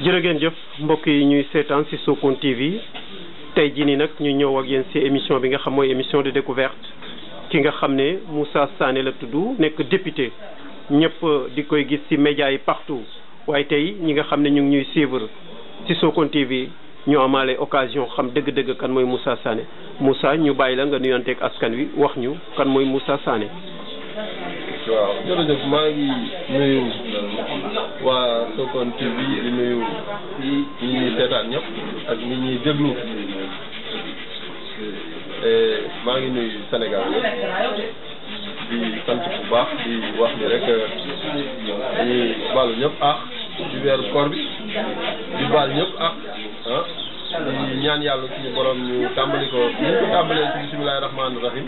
jërë ngeen jëf mbokk yi ñuy seetaan ci Sokone TV tey jii nii nag ñu ñëw ak yéen ci émission bi nga xam mooy émission de découverte ki nga xam ne Moussa Sané la tudd nekk député ñëpp di koy gis ci médias yi partout waaye tey ñi nga xam ne ñu ngi ñuy suivre ci Sokone TV ñu amaale occasion xam dëgg-dëgg kan mooy Moussa Sané Moussa ñu bàyyi la nga nuyonteeg askan wi wax ñu kan mooy Moussa Sané. waaw jërëjëf maa ngi nuyu waa Sokone TV di nuyu ñi ñuy seetaan ñëpp ak ñi ñuy déglu maa ngi nuyu Sénégal di sant bu baax di wax ni rek dañuy baalu ñëpp ci weeru koor bi di baal ñëpp di ñaan yàlla suñu borom ñu tàmbali ko ñu ko tàmbalee ci bismillahi rahmaani rahim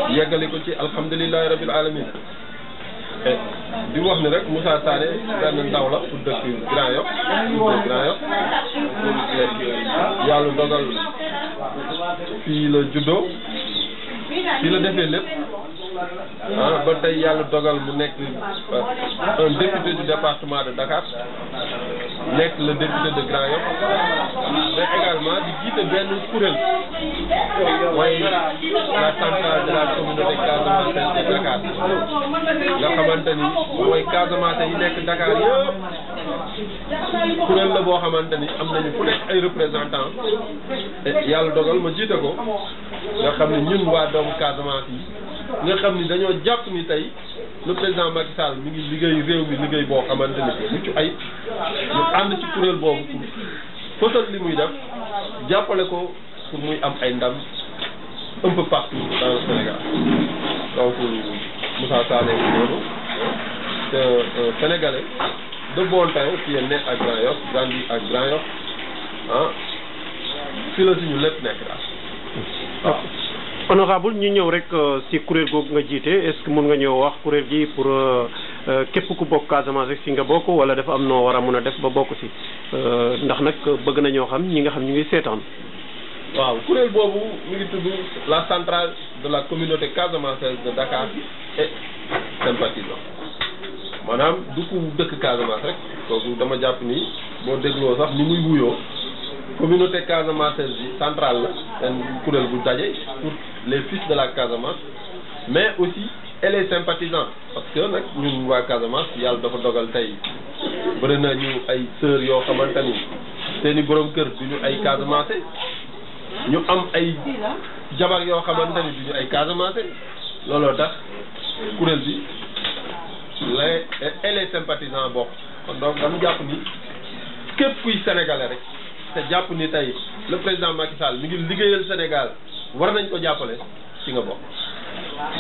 yeggali ko ci alhamdulillahi rabbil alamin di wax ni rek Moussa Sané benn ndaw la pour dëkk Grand Yoff yàlla dogal fii la juddoo fii la defee lépp ba tey yàlla dogal mu nekk un député du département de Dakar nekk le député de Grand Yoff mais également di jiite benn kuréel mooy la centrale de la communauté casamançaise de Dakar nga xamante ni mooy Casamance yi nekk Dakar yëpp kuréel la boo xamante ni am nañu fu nekk ay représentants yàlla dogal ma jiite ko nga xam ne ñun waa doomu Casamance yi nga xam ni dañoo jàpp ni tey le président Macky Sall mi ngi liggéey réew mi liggéey boo xamante ni mucc ay ñu ànd ci kuréel boobu pour fësal li muy def jàppale ko pour muy am ay ndam un peu partout dans le Sénégal donc Moussa Sané noonu c'est un Sénégalais de bon temps qui est né à Grand Yoff grandi à Grand Yoff fi la suñu lépp nekk daal waaw. honorable ñu ñëw rek ci kuréel googu nga jiite est-ce que mën nga ñëw wax kuréel gi pour képp ku bokk Casamance rek ci nga bokk wala dafa am noo war a mën a def ba bokk ci ndax nag bëgg na ñoo xam ñi nga xam ñu ngi seetaan. waaw kuréel boobu mi ngi tudd la centrale de la communauté casamançaise de Dakar et sympathisant maanaam du ku dëkk Casamance rek kooku dama jàpp ni boo dégloo sax ni muy wuyoo communauté casamançaise bi centrale la seen kuréel bu daje pour les fils de la Casamance mais aussi et les sympathisants parce que nag ñun waa Casamance yàlla dafa dogal tey bëri na ñu ay sœurs yoo xamante ni seen i borom kër du ñu ay Casamance ñu am ay jabar yoo xamante ni du ñu ay Casamance looloo tax kuréel bi les sympathisants bokk kon donc dama jàpp ni képp kuy sénégalais rek te jàpp ni tey le président Macky Sall mi ngi liggéeyal Sénégal war nañ ko jàppale ci nga bokk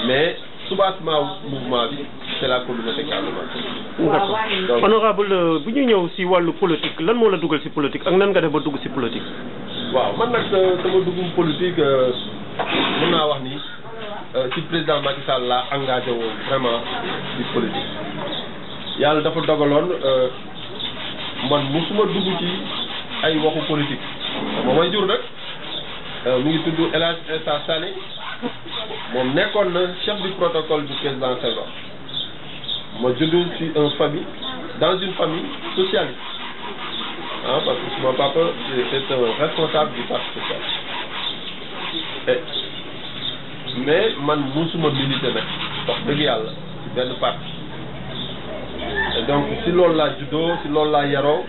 mais soubassement mouvement bi c'est la communauté casamance. D'accord honorable bu ñu ñëw ci wàllu politique lan moo la dugal ci politique ak nan nga def ba dugg ci politique. waaw man nag sama duggum politique mën naa wax ni ci président Macky Sall laa engagé woon vraiment ci politique yàlla dafa dogaloon man musuma dugg ci ay waxu politique moom may jur nag mi ngi tudd El Hadj Issa Sané moom nekkoon na chef du protocole du président Senghor ma judd ci dans une famille socialiste parce que mon papa était un responsable du parti socialiste mais man musuma milité nag wax dëgg yàlla ci benn parti et donc si loolu laa juddoo si loolu laa yaroo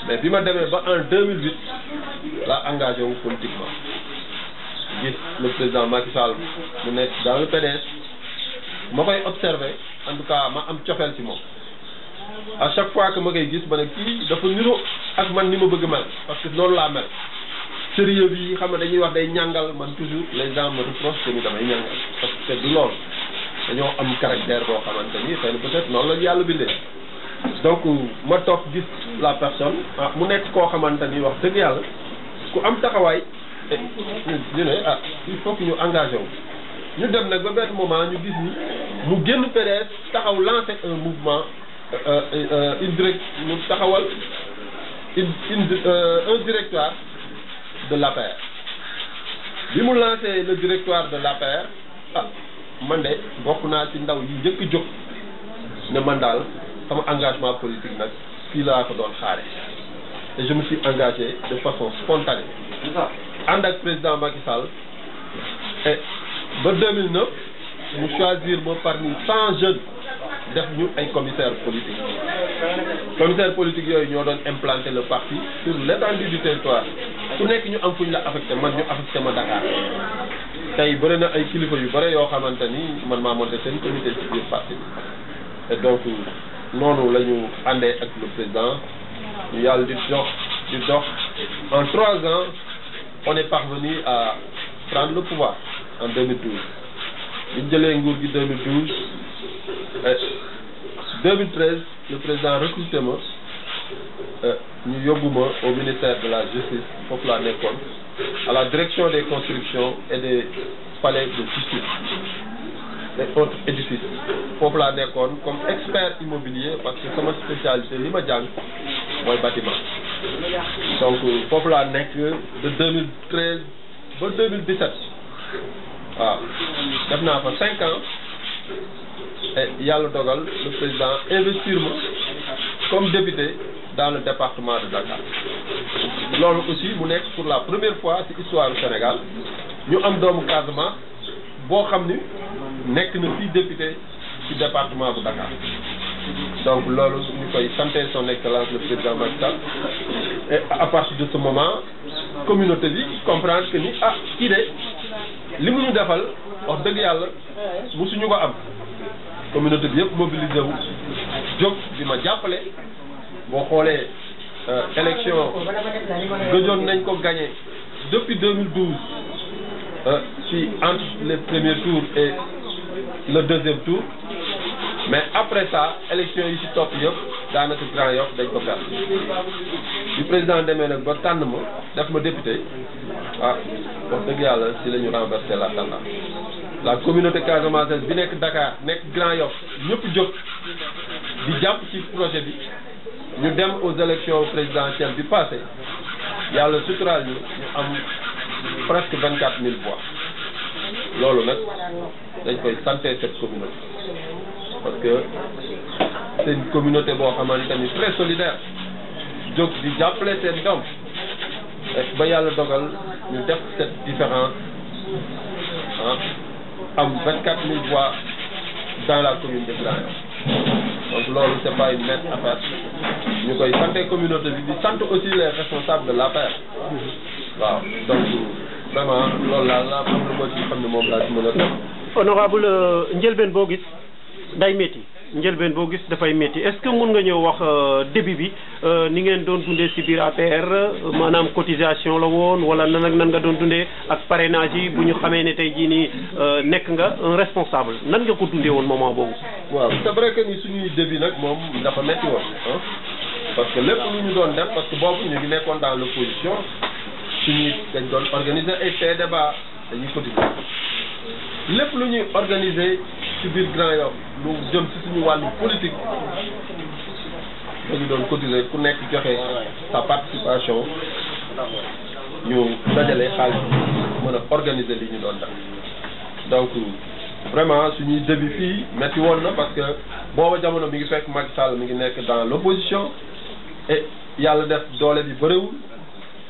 mais bi ma demee ba en 2008 laa engagé wu politiquement gis le président Macky Sall mu nekk dans le PDS ma koy observé en tout cas ma am cofeel ci moom à chaque fois que ma koy gis ma ne kii dafa niro ak man ni ma bëgg mel parce que noonu laa mel sérieux bi xam ne dañuy wax day ñàngal man toujours les gens me reprochent que ni damay ñàngal parce que du loolu dañoo am caractère boo xamante ni xëy na peut-être noonu la yàlla bindee donc ma toog gis la personne mu nekk koo xamante ni wax dëgg yàlla ku am taxawaay ñu ne il faut que ñu engagé wu ñu dem nag ba benn moment ñu gis ni mu génn PDS taxaw lancer un mouvement mu taxawal un directoire de l'APR bi mu lancé le directoire de l'APR man de bokk naa ci ndaw yi njëkk jóg ne man daal sama engagement politique nag fii laa ko doon xaare et je me suis engagé de façon spontanée ànd ak président Macky Sall et ba 2009 mu choisir ma parmi 100 jeunes def ñu ay commissaires politiques yooyu ñoo doon implanter le parti sur l'étendue du territoire ku nekk ñu am fu ñu la affecté man ñu affecté ma Dakar tey bëri na ay kilifa yu bëri yoo xamante ni man maa monté seen comité ci biir parti bi et donc noonu la ñu àndee ak le président ñu yàlla di dox en 3 ans on est parvenu à prendre le pouvoir en 2012 ñu jëlee nguur gi 2012 et 2013 le président recruté ma ñu yóbbu ma au ministère de la justice foofu laa nekkoon à la direction des constructions et des palais de justice et autres édifices foofu laa nekkoon comme expert immobilier parce que sama spécialité li ma jàng mooy bâtiment donc foofu laa nekk de 2013 ba 2017 waaw def naa fa 5 ans et yàlla dogal le président investir ma comme député dans le département de Dakar loolu aussi mu nekk pour la première fois ci histoire du Sénégal ñu am doomu Casamance boo xam ni nekk na fii député ci département bu Dakar donc loolu ñu koy santé son excellence le président Macky Sall et à partir de ce moment communauté bi comprendre que ni ah kii de li mu ñu defal wax dëgg yàlla musuñu ko am communauté bi yëpp mobilisé wu jóg di ma jàppale boo xoolee élection gëjoon nañ ko gagné depuis 2012 ci entre les premiers tours et le deuxième tour mais après ça élection yi ci topp yëpp daanaka Grand Yoff dañ ko perdre bi président demee nag ba tànn ma def ma député ah wax dëgg yàlla si la ñu renversé la tendance la communauté casamançaise bi nekk Dakar nekk Grand Yoff ñëpp jóg di jàpp ci projet bi ñu dem aux élections présidentielles bi passé yàlla suturaal ñu am presque 24 000 voix loolu nag dañ koy santé cette communauté parce que c'est une communauté boo xamante ni très solidaire jóg di jàppale seen doom ba yàlla dogal ñu def cette différence am 24 000 voix dans la commune de Grand Yoff donc loolu c'est pas une mince affaire ñu koy santé communauté bi di sant aussi les responsables de l'APR waaw donc vraiment loolu la am na moo ci xam ne moom laa ci mën a def. honorable njëlbeen boo gis day métti njëlbeen boo gis dafay métti est-ce que mun nga ñëw wax début bi ni ngeen doon dundee ci biir APR maanaam cotisation la woon wala nan ak nan nga doon dundee ak parrainage yi bu ñu xamee ne tey jii nii nekk nga un responsable nan nga ko dundee woon moment boobu. waaw c'est vrai que ni suñuy début nag moom dafa métti woon parce que lépp lu ñu doon def parce que boobu ñu ngi nekkoon dans l'opposition suñuy dañ doon organiser ay débat dañuy cotiser lépp lu ñuy organiser ci biir Grand Yoff lu jëm ci suñu wàllu politique dañu doon cotiser ku nekk joxe sa participation ñu dajale xaalis mën a organiser li ñu doon def donc vraiment suñuy début fii metti woon na parce que booba jamono mi ngi fekk Macky Sall mi ngi nekk dans l'opposition et yàlla def doole bi bëriwul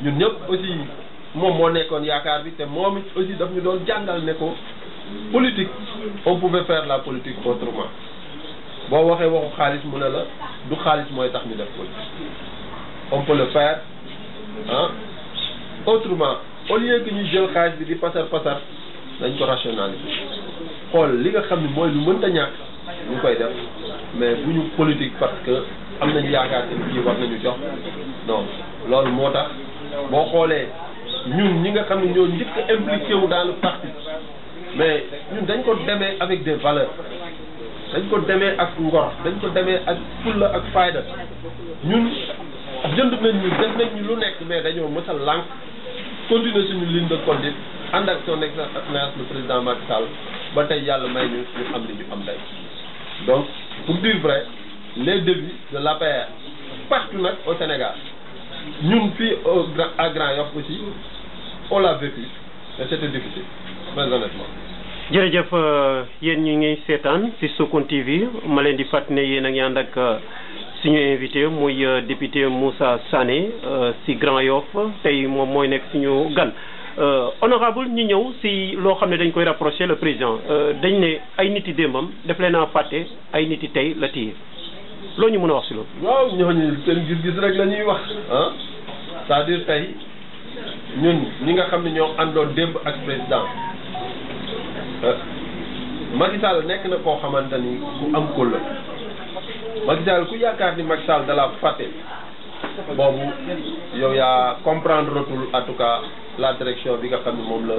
ñun ñëpp aussi moom moo nekkoon yaakaar bi te moom it aussi daf ñu doon jàngal ne ko politique on pouvait faire la politique autrement boo waxee waxu xaalis mu ne la du xaalis mooy tax ñu def politique on peut le faire autrement au lieu que ñuy jël xaalis bi di pasar dañ ko rationaliser xool li nga xam ne mooy lu mënta ñàkk ñu koy def mais bu ñu politique parce que am nañu yaakaar te kii war nañu jox non loolu moo tax boo xoolee ñun ñi nga xam ne ñoo njëkk a impliqué wu dans le parti mais ñun dañ ko demee avec des valeurs dañ ko demee ak ngor dañ ko demee ak fulla ak fayda ñun jënd nañ ñu def nañ ñu lu nekk mais dañoo mës a lànk continuer suñu ligne de conduite ànd ak son excellence le président Macky Sall ba tey yàlla may ñu am li ñu am tey donc pour dire vrai les débuts de l'APR partout nag au Sénégal ñun fii à Grand Yoff aussi on l'a vécu et c'était difficile très honnêtement. jërëjëf yéen ñi ngi seetaan ci Sokone TV ma leen di fàttali ne yéen a ngi ànd ak suñu invité muy député Moussa Sané si Grand Yoff tey moom mooy nekk suñu gan honorable ñu ñëw si loo xam ne dañ koy rapprocher le président dañ ne ay nit yi démbam daf leen a fàtte ay nit yi tey la téye loo ñu mën a wax si loolu. waaw ñooñu seen gis-gis rek la ñuy wax ah c'est-à-dire tey ñun ñi nga xam ne ñoo àndoon démb ak président Macky Sall nekk na koo xamante ni ku am kólla Macky Sall ku yaakaar ni Macky Sall da la fàtte boobu yow yaa comprendre retul en tout cas la direction bi nga xam ne moom la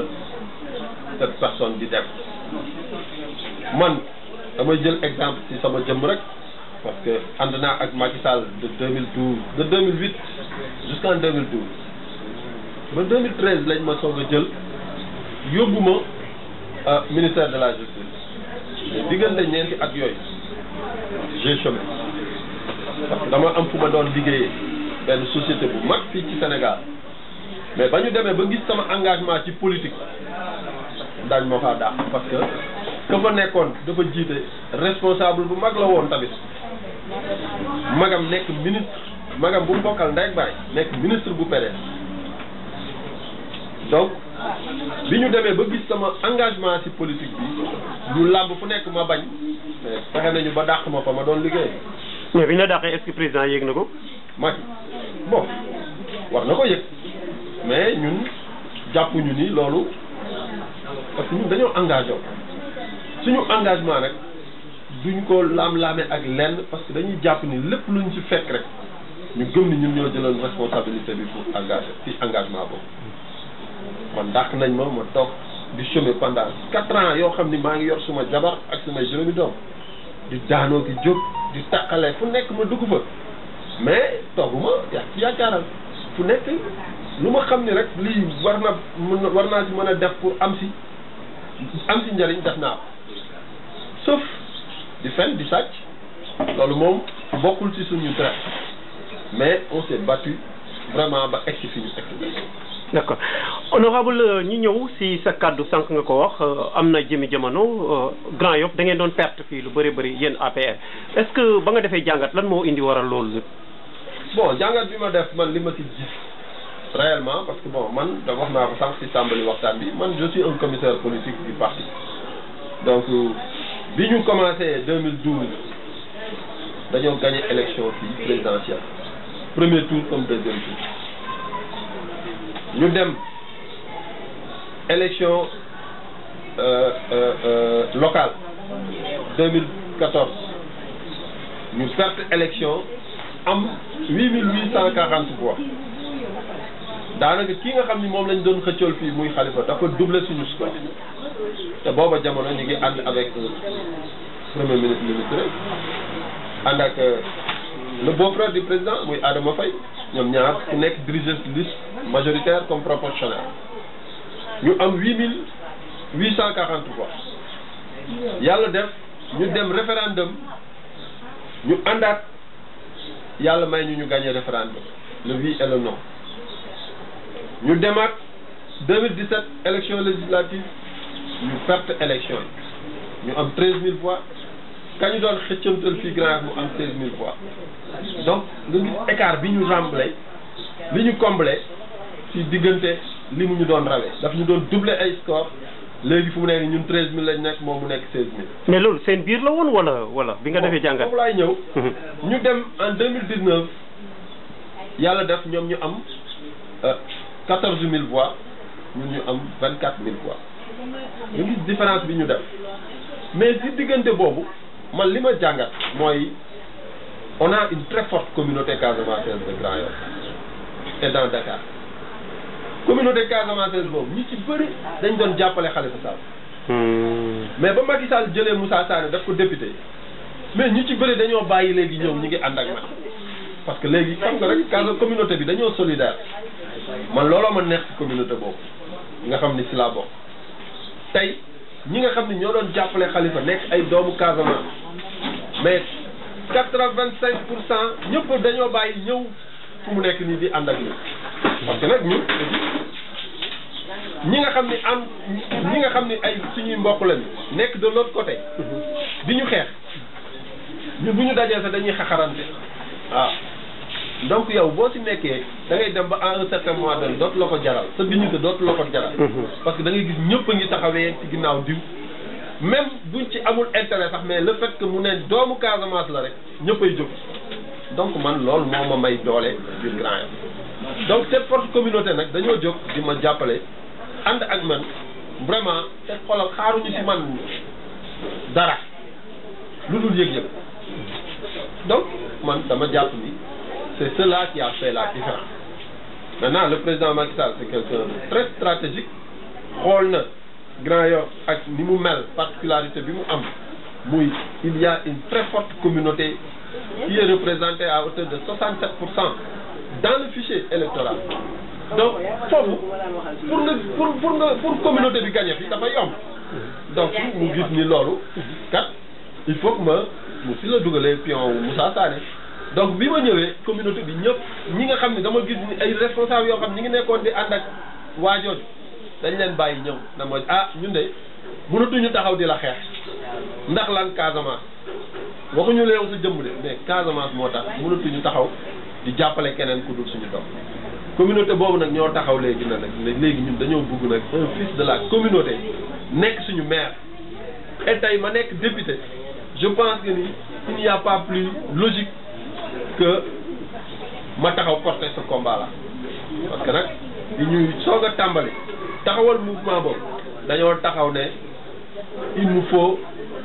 cette personne di def man damay jël exemple ci sama jëmm rek parce que ànd naa ak Macky Sall de 2012 de 2008 jusqu'en 2012 ba 2013 lañ ma soog a jël yóbbu ma ministère de la justice mais diggante ñeenti at yooyu j'ai chômé parce que dama am fu ma doon liggéeyee benn société bu mag fii ci Sénégal mais ba ñu demee ba gis sama engagement ci politique daañ moo faa daax parce que ka fa nekkoon dafa jiite responsable bu mag la woon tamit magam nekk ministre magam bu mu bokkal ndey ak baay nekk ministre bu PDS donc bi ñu demee ba gis sama engagement ci politique bi ñu làmb fu nekk ma bañ mais fexe nañu ba dàq ma fa ma doon liggéey. mais bi ñu la dàqee est-ce que président yéeg na ko. Macky bon war na ko yëg mais ñun jàppuñu ni loolu parce que ñun dañoo engagé suñu engagement rek duñ ko laam-laame ak lenn parce que dañuy jàpp ni lépp luñ ci fekk rek ñu gëm ni ñun ñoo jëloon responsabilité bi pour engagé ci engagement boobu. man dàq nañ ma toog di chômer pendant 4 ans yoo xam ni maa ngi yor suma jabar ak sumay juróomi doom di daanoo ki jóg di tàqale fu nekk ma dugg fa mais tooguma yaakaaral fu nekk lu ma xam ni rek lii war naa si mën a def pour am si njëriñ def naa ko sauf di fen di sàcc loolu moom bokkul ci suñu trait mais on s'est battu vraiment ba egsi fi ñu egsi. d'accord honorable ñu ñëw si sa kàddu sànq nga ko wax am na jëmi jamono Grand Yoff da ngeen doon perte fii lu bëri yéen APR est-ce que ba nga defee jàngat lan moo indi waral loolu lépp. bon jàngat bi ma def man li ma si gis réellement parce que bon man da wax naa ko sànq si tàmbali waxtaan bi man je suis un commissaire politique du parti donc bi ñu commencé 2012 dañoo gagné élection fii présidentielle premier tour comme deuxième tour. ñu dem élection locale 2014 ñu perte élection am 8840 voix daanaka ki nga xam ni moom lañ doon xëccool fii muy Khalifa dafa doubler suñu score te booba jamono ñu ngi ànd avec premier ministre ànd ak le beau-frère du président muy Adama Faye ñoom ñaar ku nekk diriger liste majoritaire comme proportionnel ñu am 8840 voix yàlla def ñu dem référendum ñu àndaat yàlla may ñu gagné référendum le oui et le non ñu demaat 2017 élection législative ñu perte élection yi ñu am 13000 voix kañu doon xëccantal fii Grand Yoff mu am 16000 voix donc nga gis écart bi ñu remblé li ñu comblé ci diggante li mu ñu doon rawee daf ñu doon doubler ay score léegi fu mu nekk ñun 13000 lañ nekk moom mu nekk 16000. mais loolu seen biir la woon wala bi nga defee jàngat. foofu laay ñëw. ñu dem en 2019 yàlla def ñoom ñu am 14000 voix ñun ñu am 24000 voix ñu gis différence bi ñu def mais ci diggante boobu man li ma jàngat mooy on a une très forte communauté casamançaise de Grand Yoff et dans Dakar communauté casamançaise boobu ñi ci bëri dañ doon jàppale Khalifa Sall. mais ba Macky Sall jëlee Moussa Sané daf ko député mais ñi ci bëri dañoo bàyyi léegi ñëw ñi ngi ànd ak man parce que léegi xam nga rek casa communauté bi dañoo solidaire man looloo ma neex ci communauté boobu nga xam ni si laa bokk tey ñi nga xam ni ñoo doon jàppale Khalifa nekk ay doomu Casamance mais 85% ñëpp dañoo bàyyi ñëw fu mu nekk nii di ànd ak ñun parce que nag ñun ñi nga xam ni ay suñuy mbokk lañu nekk de l'autre côté di ñu xeex ñun bu ñu dajee sax dañuy xaxarante waaw donc yow boo ci nekkee da ngay dem ba à un certain moment donné dootu la ko jaral sa dignité dootu la ko jaral. parce que da ngay gis ñëpp a ngi taxawee ci ginnaaw diw même buñ ci amul intérêt sax mais le fait que mu ne doomu Casamance la rek ñëpp ay jóg donc man loolu moo ma may doole biir Grand Yoff donc cette forte communauté nag dañoo jóg di ma jàppale ànd ak man vraiment te xoolal xaaruñu ci man dara lu dul yëg-yëg donc man dama jàpp ni c'est cela qui a fait la différence. Maintenant le président Macky Sall c'est quelqu'un de très stratégique xool na Grand Yoff ak ni mu mel particularité bi mu am muy il y a une très forte communauté qui est représentée à hauteur de 67% dans le fichier électoral. Donc foofu pour communauté bi gagné fi dafa yomb donc mu gis ni loolu kat il faut que mu si la dugalee pion Moussa Sané donc bi ma ñëwee communauté bi ñëpp ñi nga xam ne dama gis ni ay responsable yoo xam ñi ngi nekkoon di ànd ak waajooju dañ leen bàyyi ñëw na mooy ñun de mënatuñu taxaw di la xeex ndax lan Casamance waxuñu leen sa jëmm de mais Casamance moo tax mënatuñu taxaw di jàppale keneen ku dul suñu doom communauté boobu nag ñoo taxaw léegi na nag léegi ñun dañoo bëgg nag un fils de la communauté nekk suñu maire et tey ma nekk député je pense que ni il n'y a pas plus logique que ma taxaw porter ce combat là parce que nag di ñuy soog a tàmbali taxawal mouvement boobu dañoo taxaw ne il nous faut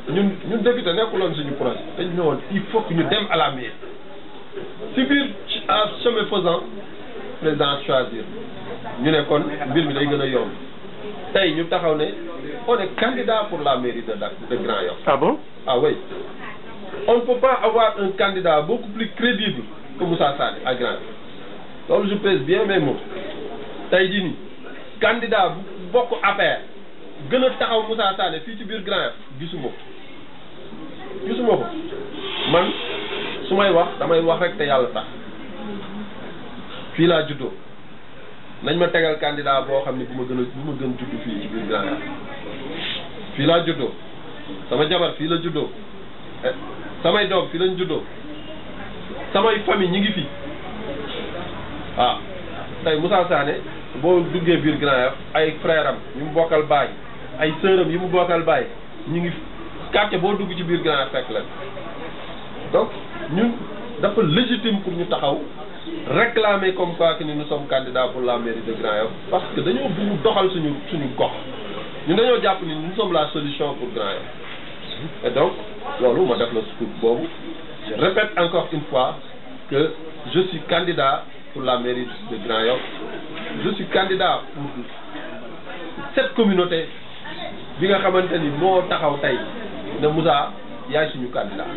ñun député nekkuloon suñu projet dañu ne woon il faut que ñu dem à la mairie si biir à chemin faisant président choisir ñu ne kon mbir mi day gën a yomb tey ñu taxaw ne on est candidat pour la mairie de Grand Yoff. Ah bon? Ah oui. On ne peut pas avoir un candidat beaucoup plus crédible que Moussa Sané à Grand Yoff. loolu je pèse bien mes mots tey jii nii candidat bu bokk APR gën a taxaw Moussa Sané fii ci biir Grand Yoff gisuma ko man su may wax damay wax rek te yàlla tax fii laa juddoo nañ ma tegal candidat boo xam ne bu ma gën juddu fii ci biir Grand Yoff fii laa juddoo sama jabar fii la juddoo samay doom fii lañ juddoo samay famille ñi ngi fi waaw tey Moussa Sané boo duggee biir Grand Yoff ay frère am yi mu bokkal baay ay sœur am yi mu bokkal baay ñu ngi quartier boo dugg ci biir Grand Yoff fekk leen donc ñun dafa légitime pour ñu taxaw réclamer comme quoi que nous sommes candidats pour la mairie de Grand Yoff parce que dañoo bëgg doxal suñu gox ñun dañoo jàpp ni nous sommes la solution pour Grand Yoff et donc loolu ma def la scoop boobu je répète encore une fois que je suis candidat pour la mairie de Grand Yoff je suis candidat pour cette communauté bi nga xamante ni moo taxaw tey ne Moussa yaay suñu candidat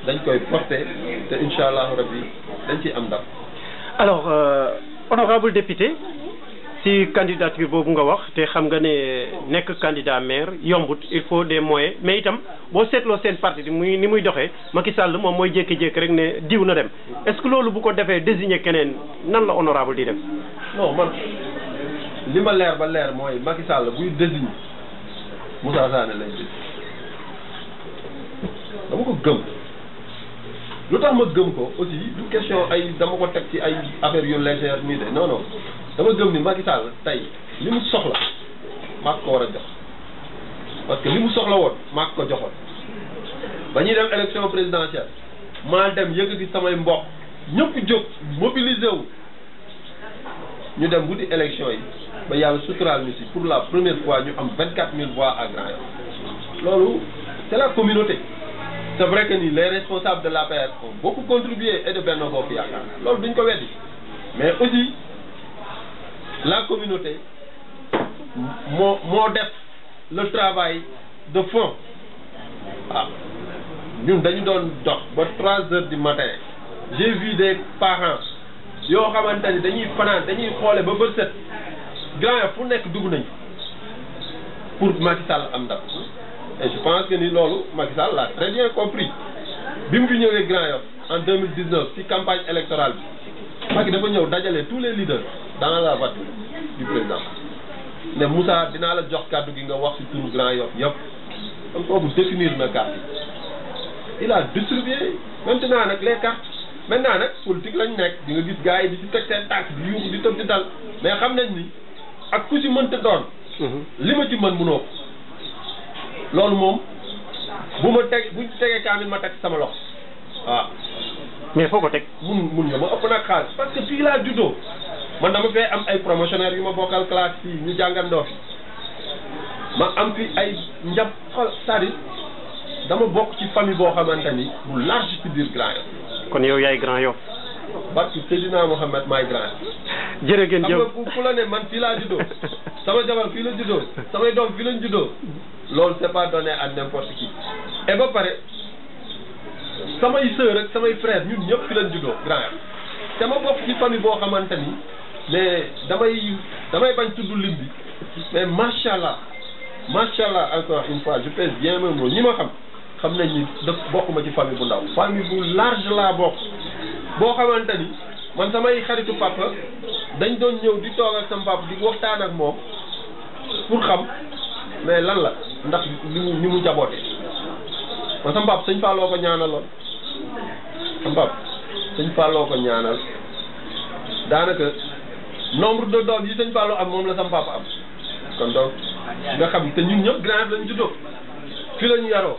dañ koy porter te incha allahu rabbi dañ ciy am ndam. Alors honorable député si candidature boobu nga wax te xam nga ne nekk candidat maire yombut il faut des moyens mais itam boo seetloo seen parti muy ni muy doxee Macky Sall moom mooy jékki-jékki rek ne diw na dem est-ce que loolu bu ko defee désigner keneen nan la honorable di dem. non man li ma leer ba leer mooy Macky Sall buy désigner Moussa Sané lay dégg dama ko gëm lu tax ma gëm ko aussi du question ay dama ko teg ci ay affaire yu légère nii de non non dama gëm ni Macky Sall tey li mu soxla maa ko war a jox parce que li mu soxla woon maa ko joxoon ba ñuy dem élection présidentielle maa dem yëkkati samay mbokk ñëpp jóg mobilisé wu ñu dem wuti élection yi ba yàlla suturaal ñu si pour la première fois ñu am 24 000 voix à Grand Yoff loolu c'est la communauté. C'est vrai que les responsables de l'APR ont beaucoup contribué et de Benno Bokk Yaakaar loolu duñ ko weddi mais aussi la communauté moo def le travail de fond waaw ñun dañu doon dox ba 3 heures du matin j'ai vu des parents yoo xamante ni dañuy fanaan dañuy xoole ba bët set Grand Yoff fu nekk dugg nañ pour Macky Sall am ndam. Et je pense que ni loolu Macky Sall l'a très bien compris bi mu fi ñëwee Grand Yoff en 2019 ci campagne électorale bi Macky dafa ñëw dajale tous les leaders dans la voiture du président ne Moussa dinaa la jox kàddu gi nga wax ci turu Grand Yoff yëpp donc boobu définir na carte il a distribué maintenant nag les cartes maintenant nag politique lañ nekk di nga gis gars yi di ci teg seen tànk di yuuxu di tëb di dal mais xam nañ ni ak ku ci mënta doon li ma ci mën mënoo ko loolu moom buñ tegee kaamil ma teg sama loxo waaw mais foo ko teg mun nga ma ëpp nag xaalis parce que fii laa juddoo man dama fee am ay promotionnaires yu ma bokkal classe fii ñu jàngandoo fi ma am fi ay njab c'est-à-dire dama bokk ci famille boo xamante ni bu large ci biir Grand Yoff kon yow yaay Grand Yoff barke Seydina Mohamed maay Grand Yoff jërë ngeen jëf xam nga ku la ne man fii laa juddoo sama jabar fii la juddoo samay doom fii lañ juddoo loolu c'est pas donné à n'importe qui et ba pare samay sœur ak samay frère ñun ñëpp fi lañ juddoo Grand Yoff te ma bokk ci famille boo xamante ni mais damay bañ tudd lim bi mais macha allah encore une fois je pèse bien mes mots ñi ma xam nañ ni daf bokkuma ci famille bu ndaw famille bu large laa bokk boo xamante ni man samay xaritu papa dañ doon ñëw di toog ak sama papa di waxtaan ak moom pour xam mais lan la ndax ni mu jaboote man sama papa sëñ Falloo ko ñaanaloon sama papa sëñ Falloo ko ñaanal daanaka nombre de doom yi sëñ Falloo am moom la sama papa am kon donc nga xam te ñun ñëpp Grand Yoff lañ juddoo fi lañu yaroo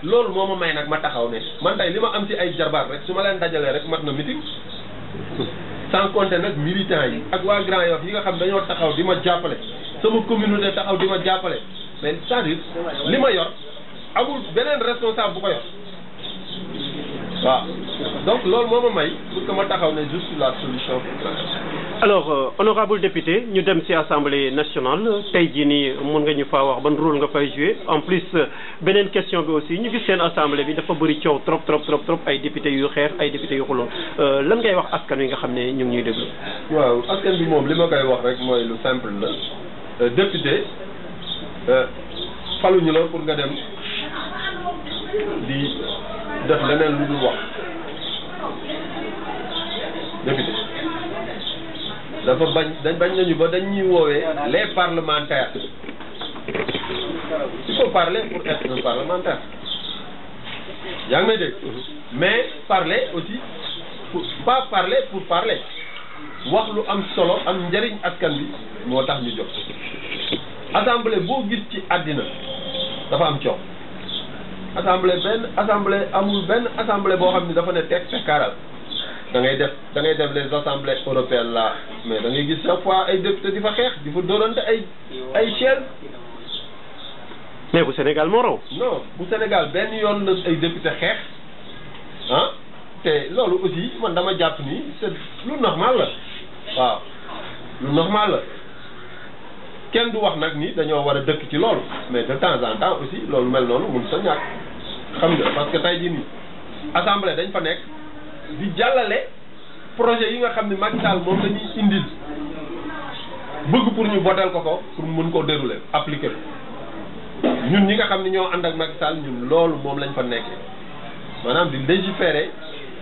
loolu moo ma may nag ma taxaw ne man tey li ma am ci ay jarbaat rek su ma leen dajalee rek mat na meeting sans compter nag militants yi ak waa Grand Yoff yi nga xam dañoo taxaw di ma jàppale sama communauté taxaw di ma jàppale mais c'est-à-dire li ma yor amul beneen responsable bu ko yor waaw donc loolu moo ma may pour que ma taxaw ne je suis la solution pour Grand Yoff. Alors honorable député ñu dem ci assemblée nationale tey jii nii mun nga ñu faa wax ban rôle nga fay jouer en plus beneen question bi aussi ñu gis seen assemblée bi dafa bëri coow trop ay député yu xeex ay député yu xuloon lan ngay wax askan wi nga xam ne ñu ngi ñuy déglu. waaw askan bi moom li ma koy wax rek mooy lu simple la député faluñu la pour nga dem di def leneen lu dul wax député. dafa bañ nañu ba dañ ñuy woowee les parlementaires il faut parler pour être un parlementaire yaa ngi may dégg mais parler aussi pas parler pour parler wax lu am solo am njëriñ askan bi moo tax ñu jóg assemblée boo gis ci àddina dafa am coow assemblée amul benn assemblée boo xam ni dafa ne teg tekkaaral da ngay def les assemblées européennes là mais da ngay gis chaque fois ay député di fa xeex di fa dóorante ay chaise mais bu Sénégal moo raw. non bu Sénégal benn yoon la ay député xeex ah te loolu aussi man dama jàpp ni c'est lu normal la waaw lu normal la kenn du wax nag ni dañoo war a dëkk ci loolu mais de temps en temps aussi loolu mel noonu mun sa ñàkk xam nga parce que tey jii nii assemblée dañ fa nekk. di jàllale projet yi nga xam ne Macky Sall moom la ñuy indil bëgg pour ñu voter ko pour mën koo dérouler appliquer ñun ñi nga xam ne ñoo ànd ak Macky Sall ñun loolu moom lañ fa nekkee maanaam di légiférer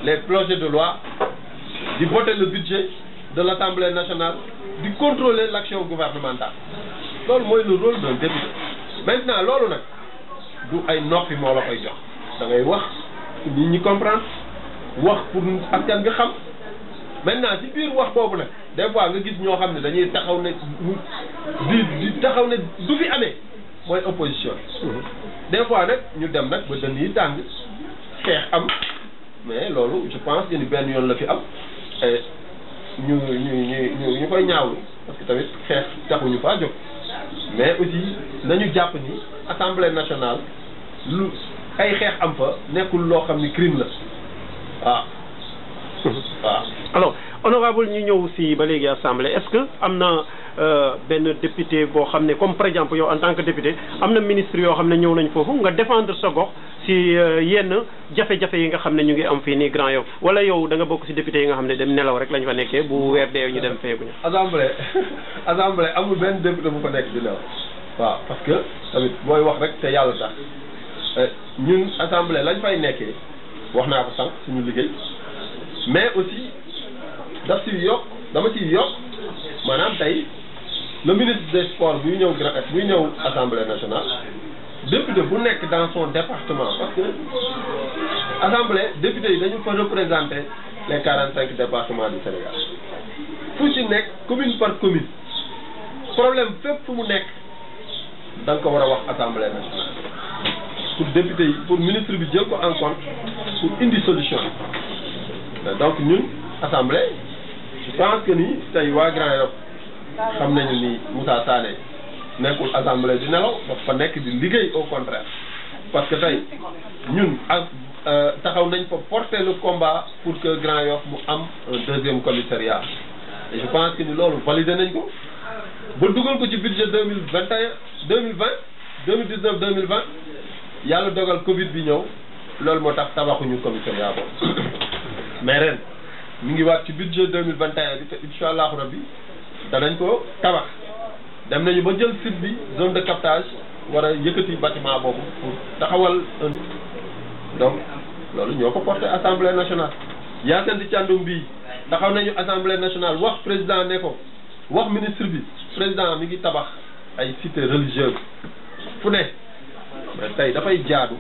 les projets de loi di voter le budget de l'Assemblée nationale di contrôler l'action gouvernementale loolu mooy le rôle d'un député maintenant loolu nag du ay noppi moo la koy jox da ngay wax nit ñi comprendre wax pour askan bi xam maintenant ci biir wax boobu nag des fois nga gis ñoo xam ne dañuy taxaw ne di taxaw ne du fi amee mooy opposition des fois nag ñu dem nag ba dën yi tàng xeex am mais loolu je pense que ni benn yoon la fi am ñu koy ñaawlu parce que tamit xeex taxuñu faa jóg mais aussi nañu jàpp ni assemblée nationale lu ay xeex am fa nekkul loo xam ni crime la waaw waaw. alors honorable ñu ñëw si ba léegi assemblée est-ce que am na benn député boo xam ne comme par exemple yow en tant que député am na ministre yoo xam ne ñëw nañ foofu nga défendre sa gox si yenn jafe-jafe yi nga xam ne ñu ngi am fii nii Grand Yoff wala yow da nga bokk si député yi nga xam ne dem nelaw rek lañ fa nekkee bu weer dee ñu dem feeguñu. assemblée amul benn député bu fa nekk di nelaw waaw parce que tamit booy wax rek te yàlla tax ñun assemblée lañ fay nekkee wax naa ko sànq suñu liggéey mais aussi daf si yokk dama ciy yokk maanaam tey le ministre des sports buy ñëw assemblée nationale député bu nekk dans son département parce que assemblée député yi dañu fa représenter les 45 départements du Sénégal fu ci nekk commune par commune problème fépp fu mu nekk da nga ko war a wax assemblée nationale pour député yi pour ministre bi jël ko en compte pour indi solution donc ñun assemblée je pense que ni tey waa Grand Yoff xam nañu ni Moussa Sané nekkul assemblée di nelaw dafa nekk di liggéey au contraire parce que tey ñun ak taxaw nañ fa porter le combat pour que Grand Yoff mu am un deuxième commissariat et je pense que ni loolu validé nañ ko ba dugal ko ci budget 2019 yàlla dogal Covid bi ñëw loolu moo tax tabaxuñu commissariat boobu mais ren ñu ngi waat ci budget 2021 bi te incha allahu rabbi danañ ko tabax dem nañu ba jël site bi zone de captage war a yëkkati bâtiment boobu pour taxawal un donc loolu ñoo ko porté assemblée nationale Yacine Thiandoum bi taxaw nañu assemblée nationale wax président ne ko wax ministre bi président mi ngi tabax ay cité religieuse fu ne mais tey dafay jaadu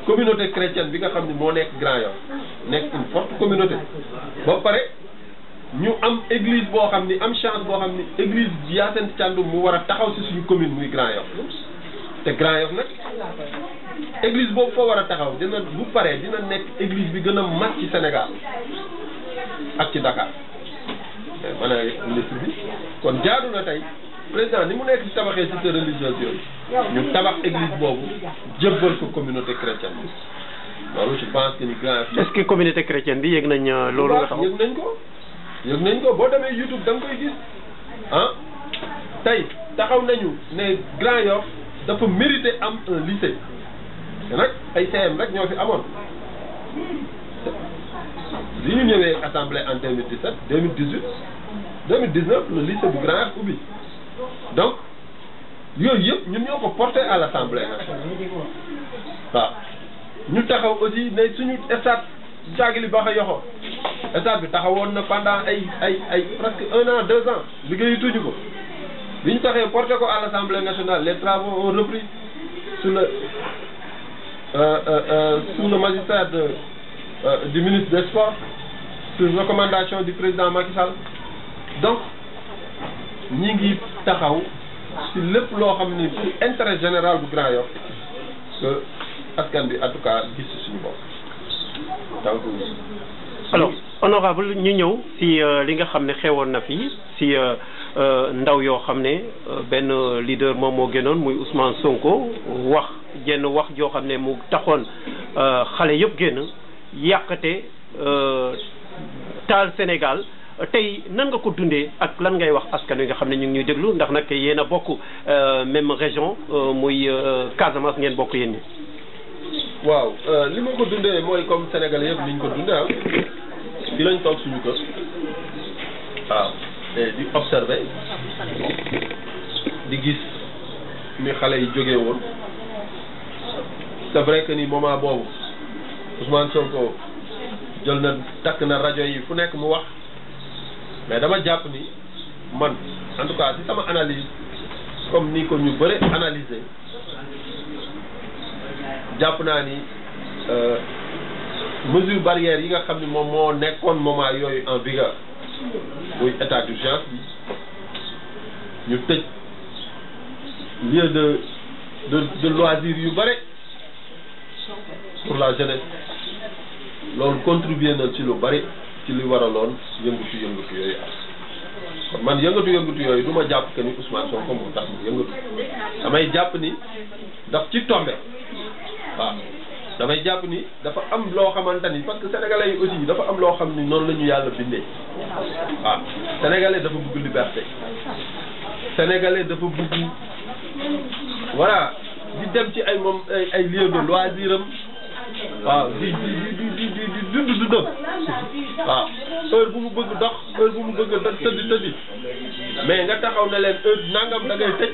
communauté chrétienne bi nga xam ne moo nekk Grand Yoff nekk une forte communauté ba pare ñu am église boo xam ni am chance boo xam ni église Yacine Thiandoum mu war a taxaw si suñu commune muy Grand Yoff te Grand Yoff nag église boobu foo war a taxaw dina bu paree dina nekk église bi gën a mag ci Sénégal ak ci Dakar ma ne ministre bi kon jaadu na tey président ni mu nekk ci tabaxee cité religieuse yooyu ñu tabax église boobu jébbal ko communauté chrétienne bi loolu je pense que ni Grand Yoff. est-ce que communauté chrétienne bi yëg nañ loolu nga taxaw yëg nañ ko boo demee YouTube da nga koy gis ah tey taxaw nañu ne Grand Yoff dafa mérité am un lycée te nag ay CM rek ñoo fi amoon li ñu ñëwee assemblée en 2017 2018 2019 le lycée bu Grand Yoff ubbi donc yooyu yëpp ñun ñoo ko porté à l'assemblée nationale waaw ñu taxaw aussi ne suñu stade Thiaguely Bakayokho stade bi taxawoon na pendant ay presque 1 an 2 ans liggéeyatuñu ko bi ñu taxee porté ko à l'assemblée nationale les travaux ont repris sous le magistère du ministre des Sports sur recommandation du président Macky Sall donc ñi ngi taxaw ci lépp loo xam ne pour intérêt général bu Grand Yoff que askan bi en tout cas gis suñu bopp donc. alors honorable ñu ñëw si li nga xam ne xewoon na fi si ndaw yoo xam ne benn leader moom moo gënoon muy Ousmane Sonko wax jenn wax joo xam ne mu taxoon xale yëpp génn yàqate taal Sénégal tey nan nga ko dundee ak lan ngay wax askan wi nga xam ne ñu ngi ñuy déglu ndax nag yéen a bokk même région muy Casamance ngeen bokk yéen ñi. waaw li ma ko dundee mooy comme Sénégalais yëpp ni ñu ko dundee ah fi lañ toog suñu kër waaw di observer di gis ni xale yi jógee woon c'est vrai que ni moment boobu Ousmane Sonko jël na takk na rajo yi fu nekk mu wax mais dama jàpp ni man en tout cas ci sama analyse comme ni ko ñu bëre analyser jàpp naa ni mesure barrière yi nga xam ne moom moo nekkoon moment yooyu en vigueur muy état d'urgence bi ñu tëj lieu de loisir yu bare pour la jeunesse loolu contribuer na ci lu bari ci li waraloon yëngatu yooyu am kon man yëngatu yooyu du ma jàpp que ni Ousmane Sonko moo tax mu yëngatu damay jàpp ni daf ci tombé waaw damay jàpp ni dafa am loo xamante ni parce que sénégalais yi aussi dafa am loo xam ni noonu la ñu yàlla bindee waaw sénégalais dafa bëgg liberté sénégalais dafa bëgg voilà di dem ci ay moom ay lieu de loisir am waaw di dund waaw heure bu mu bëgg dox heure bu mu bëgg tëddi mais nga taxaw ne leen heure nangam da ngay tëj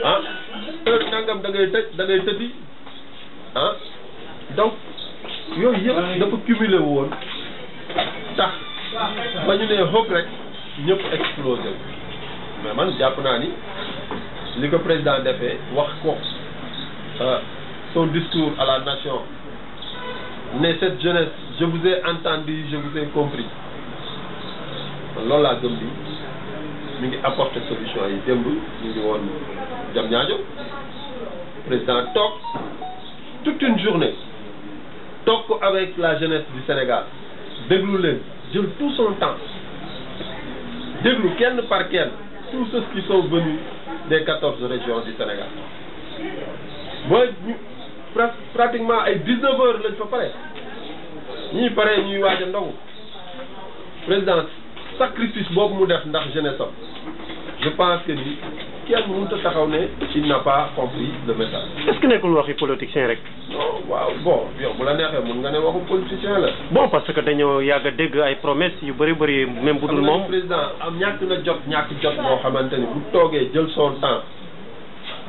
ah heure nangam da ngay tëddi ah donc yooyu yëpp dafa cumulé woon tax ba ñu nee xëpp rek ñëpp explosé mais man jàpp naa ni li ko président defee wax ko son discours à la nation ne cette jeunesse je vous ai entendu, je vous ai compris loolu laa gëm ni mi ngi apporter solution yi démb ñu ngi woon Diamniadio président toog toute une journée toog ko avec la jeunesse du Sénégal déglu leen jël tout son temps déglu kenn par kenn tous ceux qui sont venus des 14 régions du Sénégal mooy pratiquement ay 19 heures lañ fa pare ñuy pare ñuy waaj a ndogu président sacrifice boobu mu def ndax jeunesse am je pense que ni kenn mënut a taxaw ne il n'a pas compris le message. est-ce que nekkul waxi politicien rek. non waaw bon yow bu la neexee mun nga ne waxu politicien la. bon parce que dañoo yàgg a dégg ay promesses yu bëri même bu dul moom. président am ñàkk na jot boo xamante ni bu toogee jël son temps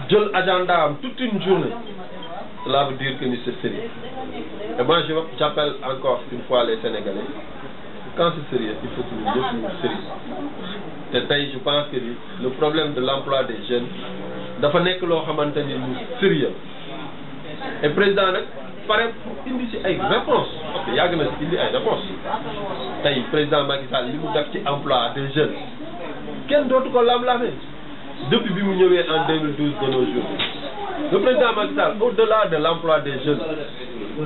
jël agenda am toute une journée cela veut dire que ni c'est sérieux et moi j'appelle encore une fois les Sénégalais quand c'est sérieux il faut que ñu jëf ñu sérieux te tey je pense que ni le problème de l'emploi des jeunes dafa nekk loo xamante ni lu sérieux et président nag pare pour indi ci ay réponses parce que yàgg na ci indi ay réponses tey président Macky Sall li mu def ci emploi des jeunes kenn dootu ko lam-lamee depuis bi mu ñëwee en 2012 de nos jours le président Macky Sall au-delà de l'emploi des jeunes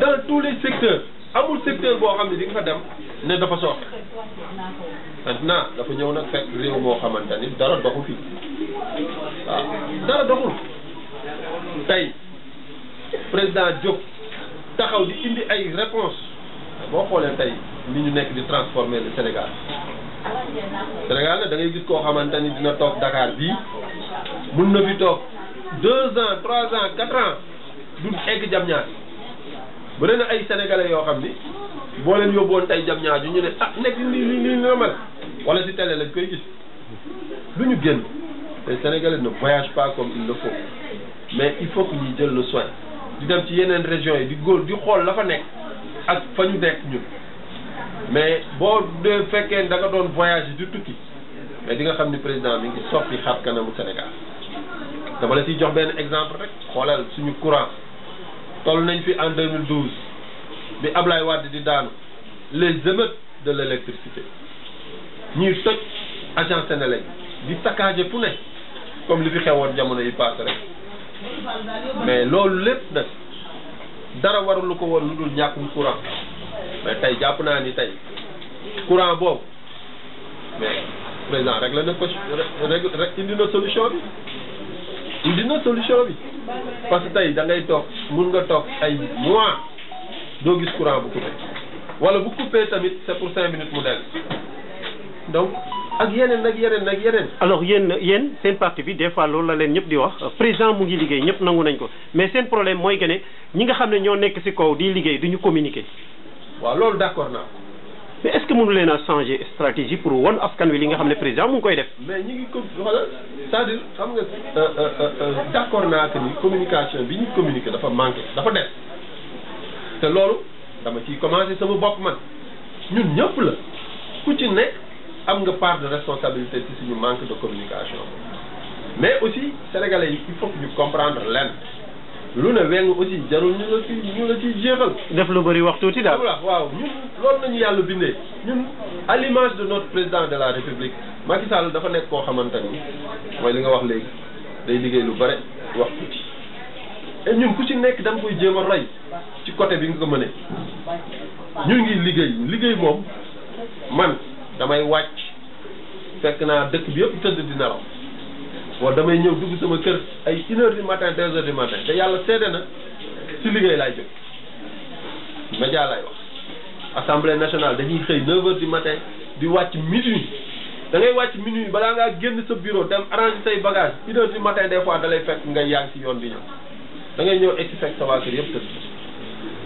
dans tous les secteurs amul secteur boo xam ne di nga fa dem ne dafa sooxe maintenant dafa ñëw nag fekk réew moo xamante ni dara doxu fi waaw dara doxul tey président jóg taxaw di indi ay réponses boo xoolee tey ni ñu nekk di transformer le Sénégal nag da ngay gis koo xamante ni dina toog Dakar bii mun na fi toog 2 ans 3 ans 4 ans du egg Diamniadio bëri na ay sénégalais yoo xam ni boo leen yóbboon tey Diamniadio ñu ne nekk li normal wala ci télé lañ koy gis du ñu génn les sénégalais ne voyagent pas comme il le faut mais il faut que ñuy jël le soin di dem ci yeneen régions yi di xool la fa nekk ak fa ñu nekk ñun mais boo dee fekkee da nga doon voyage di tukki mais di nga xam ni président mi ngi soppi xar kanamu Sénégal dama la ciy jox benn exemple rek xoolal suñu courant toll nañ fi en 2012 bi Ablaye Wade di daanu les émeutes de l'électricité ñuy toj agence Sénélec di saccagé fu ne comme li fi xewoon jamono yi passé rek mais loolu lépp nag dara warul ko woon lu dul ñàkkum courant mais tey jàpp naa ni tey courant boobu mais président rek la na ko rek indi na solution bi parce que tey da ngay toog mun nga toog ay mois doo gis courant bu coupé wala bu coupé tamit c'est pour 5 minutes mu dellu donc ak yeneen. alors yéen seen parti bi des fois loolu la leen ñëpp di wax président mu ngi liggéey ñëpp nangu nañ ko mais seen problème mooy que ne ñi nga xam ne ñoo nekk ci kaw di liggéey duñu communiquer. waaw loolu d'accord naa. mais est-ce que mënu leen a changer stratégie pour won askan wi li nga xam ne président mu ngi koy def. mais ñi ngi ko xoolal c'est-à-dire xam nga d'accord naa que ni communication bi ñu communiquer dafa manqué dafa def te loolu dama ciy commencer sama bopp man ñun ñëpp la ku ci nekk am nga part de responsabilité ci suñu manque de communication mais aussi sénégalais yi il faut que ñu comprendre lenn lu ne weng aussi jarul ñu la ciy jeexal. def lu bëri wax tuuti daal. waaw ñun loolu nañu yàlla bindee ñun à l'image de notre président de la République Macky Sall dafa nekk koo xamante ni mooy li nga wax léegi day liggéey lu bare wax tuuti et ñun ku ci nekk da nga koy jéem a roy ci côté bi nga ko mënee ñun ngi liggéey moom man damay wàcc fekk naa dëkk bi yëpp tëdd di nelaw wala damay ñëw dugg sama kër ay 1h du matin 2h du matin te yàlla seede na ci liggéey laay jóg média laay wax assemblée nationale dañuy xëy 9h du matin di wàcc minuit da ngay wàcc minuit balaa ngaa génn sa bureau dem arranger say bagage 1h du matin des fois da lay fekk nga yàgg ci yoon bi ñëw da ngay ñëw egsi fekk sa waa kër yëpp tëdd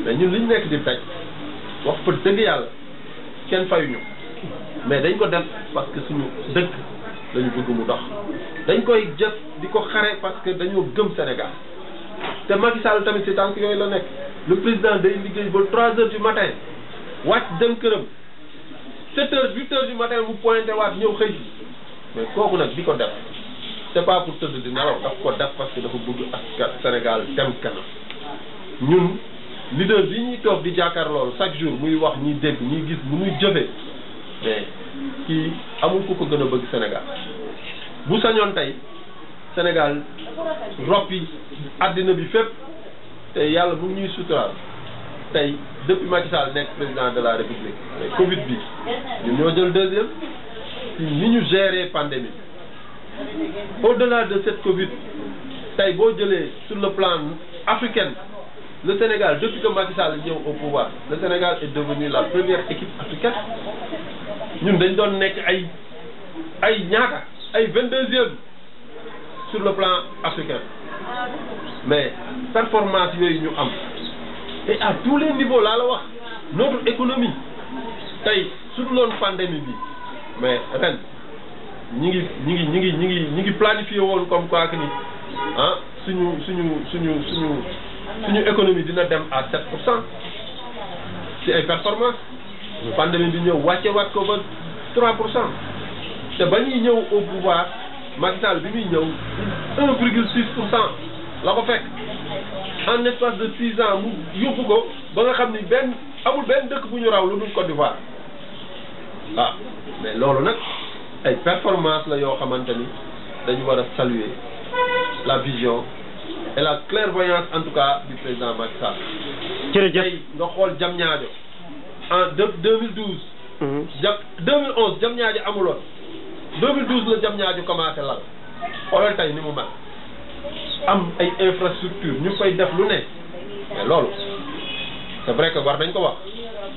mais ñun li ñu nekk di daj wax fa dëgg yàlla kenn fayuñu mais dañ ko def parce que suñu dëkk lañu bëgg mu dox dañ koy jëf di ko xare parce que dañoo gëm Sénégal te Macky Sall tamit ci tànk yooyu la nekk le président day liggéey ba 3h du matin wàcc dem këram 7h 8h du matin mu pointé waat ñëw xëy mais kooku nag di ko def c'est pas pour tëdd di nelaw daf ko def parce que dafa bëgg askan Sénégal dem kanam ñun leader bi ñuy toog di jàkkaar loolu chaque jour muy wax ñuy dégg ñuy gis bu muy jëfee mais kii amul ku ko gën a bëgg Sénégal bu sañoon tey Sénégal roppi àddina bi fépp te yàlla mu ngi ñuy suturaal tey depuis Macky Sall nekk président de la République mais Covid bi ñun ñoo jël deuxième ci ni ñu gérer pandémie au-delà de cette Covid tey boo jëlee sur le plan africain le Sénégal depuis que Macky Sall ñëw au pouvoir le Sénégal est devenu la première équipe africaine ñun dañ doon nekk ay ñaata ay 22e sur le plan africain mais performance yooyu ñu am et à tous les niveaux laa la wax notre économie tey su dul woon pandémie bi mais ren ñi ngi planifié woon comme quoi que ni ah suñu économie dina dem à 7% ci ay performance pandémie bi ñëw wàcce waat ko ba 3% te ba ñuy ñëw au pouvoir Macky Sall bi muy ñëw 1,6% la ko fekk en espace de 6 ans mu yóbbu ko ba nga xam ni amul benn dëkk bu ñu raw lu dul Côte d'Ivoire ah mais loolu nag ay performance la yoo xamante ni dañu war a saluer la vision et la clairvoyance en tout cas du président Macky Sall. jërëjëf tey nga xool Diamniadio en 2012. 2011 Diamniadio amuloon 2012 la Diamniadio commencé lal xoolal tey ni mu mel am ay infrastructure ñu fay def lu ne mais loolu c'est vrai que war nañ ko wax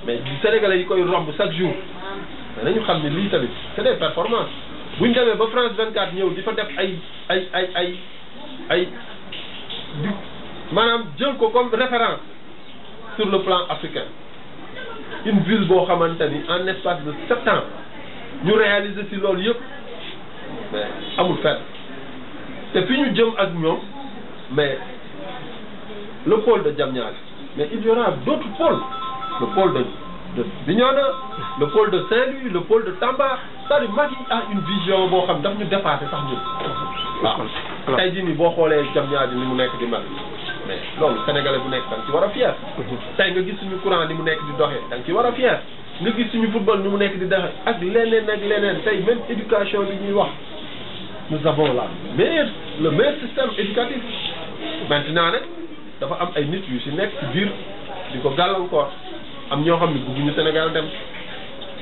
mais Sénégalais yi koy romb chaque jour mais nañu xam ne lii tamit c'est des performances bu ñu demee ba France 24 ñëw di fa def ay maanaam jël ko comme référence sur le plan africain une ville boo xamante ni en espace de 7 ans ñu réaliser ci loolu yëpp mais amul fenn te fi ñu jëm ak ñoom mais le pôle de Diamniadio mais il y aura d'autres pôles le pôle de Bignona le pôle de Saint-Louis le pôle de Tamba c'est-à-dire Macky a une vision boo xam daf ñu dépassé sax ñun waaw tey jii nii boo xoolee Diamniadio ni mu nekk di mel mais loolu sénégalais bu nekk da nga ci war a fier tey nga gis suñu courant ni mu nekk di doxee da nga ci war a fier nga gis suñu football ni mu nekk di doxee ak leneen tey même éducation bi ñuy wax nous avons le meilleur système éducatif maintenant nag dafa am ay nit yu si nekk ci biir di ko gàllankoor am ñoo xam ne bëgguñu Sénégal dem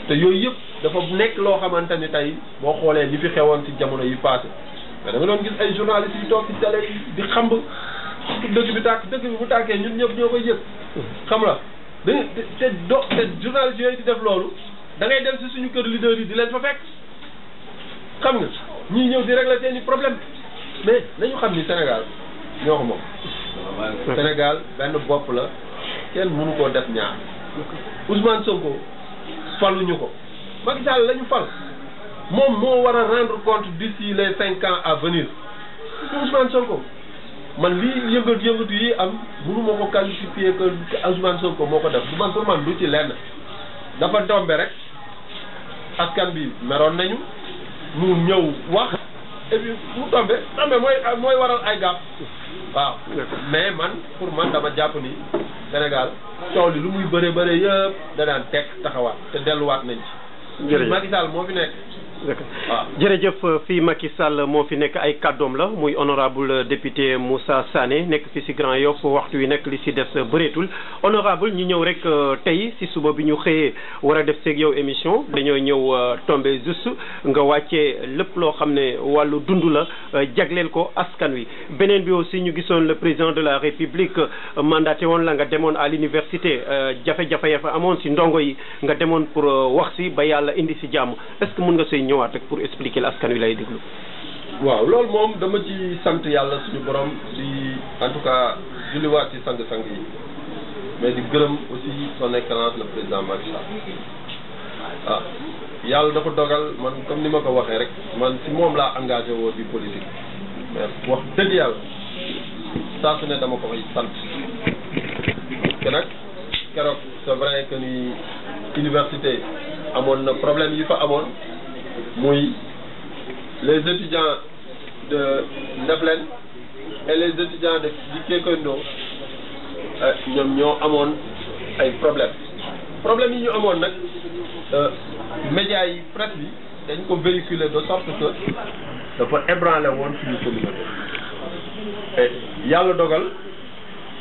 te yooyu yëpp dafa nekk loo xamante ni tey boo xoolee li fi xewoon ci jamono yi passé mais da nga doon gis ay journalistes yi toog ci télé yi di xamb dëkk bi tàkk dëkk bi bu tàkkee ñun ñëpp ñoo koy yëg xam la te journalistes yooyu di def loolu da ngay dem si suñu kër leader yi di leen fa fekk xam nga ñii ñëw di régler seeni problème mais nañu xam ni Sénégal ñoo ko moom Sénégal benn bopp la kenn mënu koo def ñaar Ousmane Sonko faluñu ko Macky Sall la ñu fal moom moo war a rendre compte d'ici les 5 ans à venir Ousmane Sonko man lii yëngatu yi am mënu ma ko qualifier que Ousmane Sonko moo ko def du man pour man du ci lenn dafa tombe rek askan bi meroon nañu mu ñëw wax et puis mu tombe mooy waral ay gàpp waaw mais man pour man dama jàpp ni Sénégal coow li lu muy bëre yëpp da daan tekk taxawaat te delluwaat nañ ci Macky Sall moo fi nekk waaw jërëjëf fii Macky Sall moo fi nekk ay kàddoom la muy honorable député Moussa Sané nekk fi si Grand Yoff waxtu wi nekk li si des bëreetul honorable ñu ñëw rek tey si suba bi ñu xëyee war a def seeg yow émission dañoo ñëw tombé juste nga wàccee lépp loo xam ne wàllu dund la jagleel ko askan wi beneen bi aussi ñu gisoon le président de la République mandaté woon la nga demoon à l'université jafe-jafe ya fa amoon si ndongo yi nga demoon pour wax si ba yàlla indi si jàmm est-ce que mën nga say ñëwaat rek pour expliquer l'askan wi lay déglu. waaw loolu moom dama ci sant yàlla suñu borom di en tout cas julliwaat ci sang-sang yi mais di gërëm aussi son excellence le président Macky Sall yàlla dafa dogal man comme ni ma ko waxee rek man si moom laa engagé woo di politique mais wax dëgg yàlla saa su ne dama ko koy sant te nag keroog c'est vrai que ni université amoon na problème yi fa amoon muy les étudiants de Ndefleng et les étudiants du Kékendo ñoom ñoo amoon ay problème yi ñu amoon nag médias yi presse bi dañ ko véhiculer de sorte que dafa ébranlé woon suñu communauté et yàlla dogal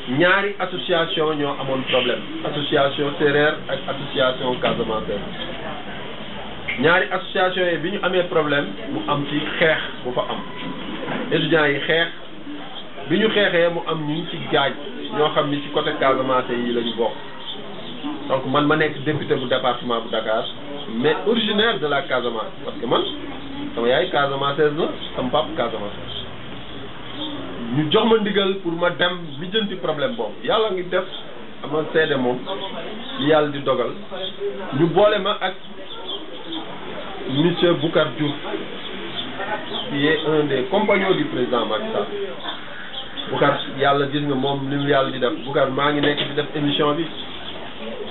ñaari association ñoo amoon problème association séeréer ak association Casamance ñaari association yi bi ñu amee problème mu am ci xeex bu fa am étudiants yi xeex bi ñu xeexee mu am ñu ci gaaj ñoo xam ni ci côté Casamance yi la ñu bokk donc man ma nekk député bu département bu Dakar mais originaire de la Casamance parce que man sama yaay Casamançaise la sama papa Casamance ñu jox ma ndigal pour ma dem lijjanti problème boobu yàlla ngi def ama seede moom li yàlla di dogal ñu boole ma ak monsieur Boucar Diouf qui est un des compagnons du président Macky Sall Boucar yàlla gis nga moom li mu yàlla di def Boucar maa ngi nekk di def émission bi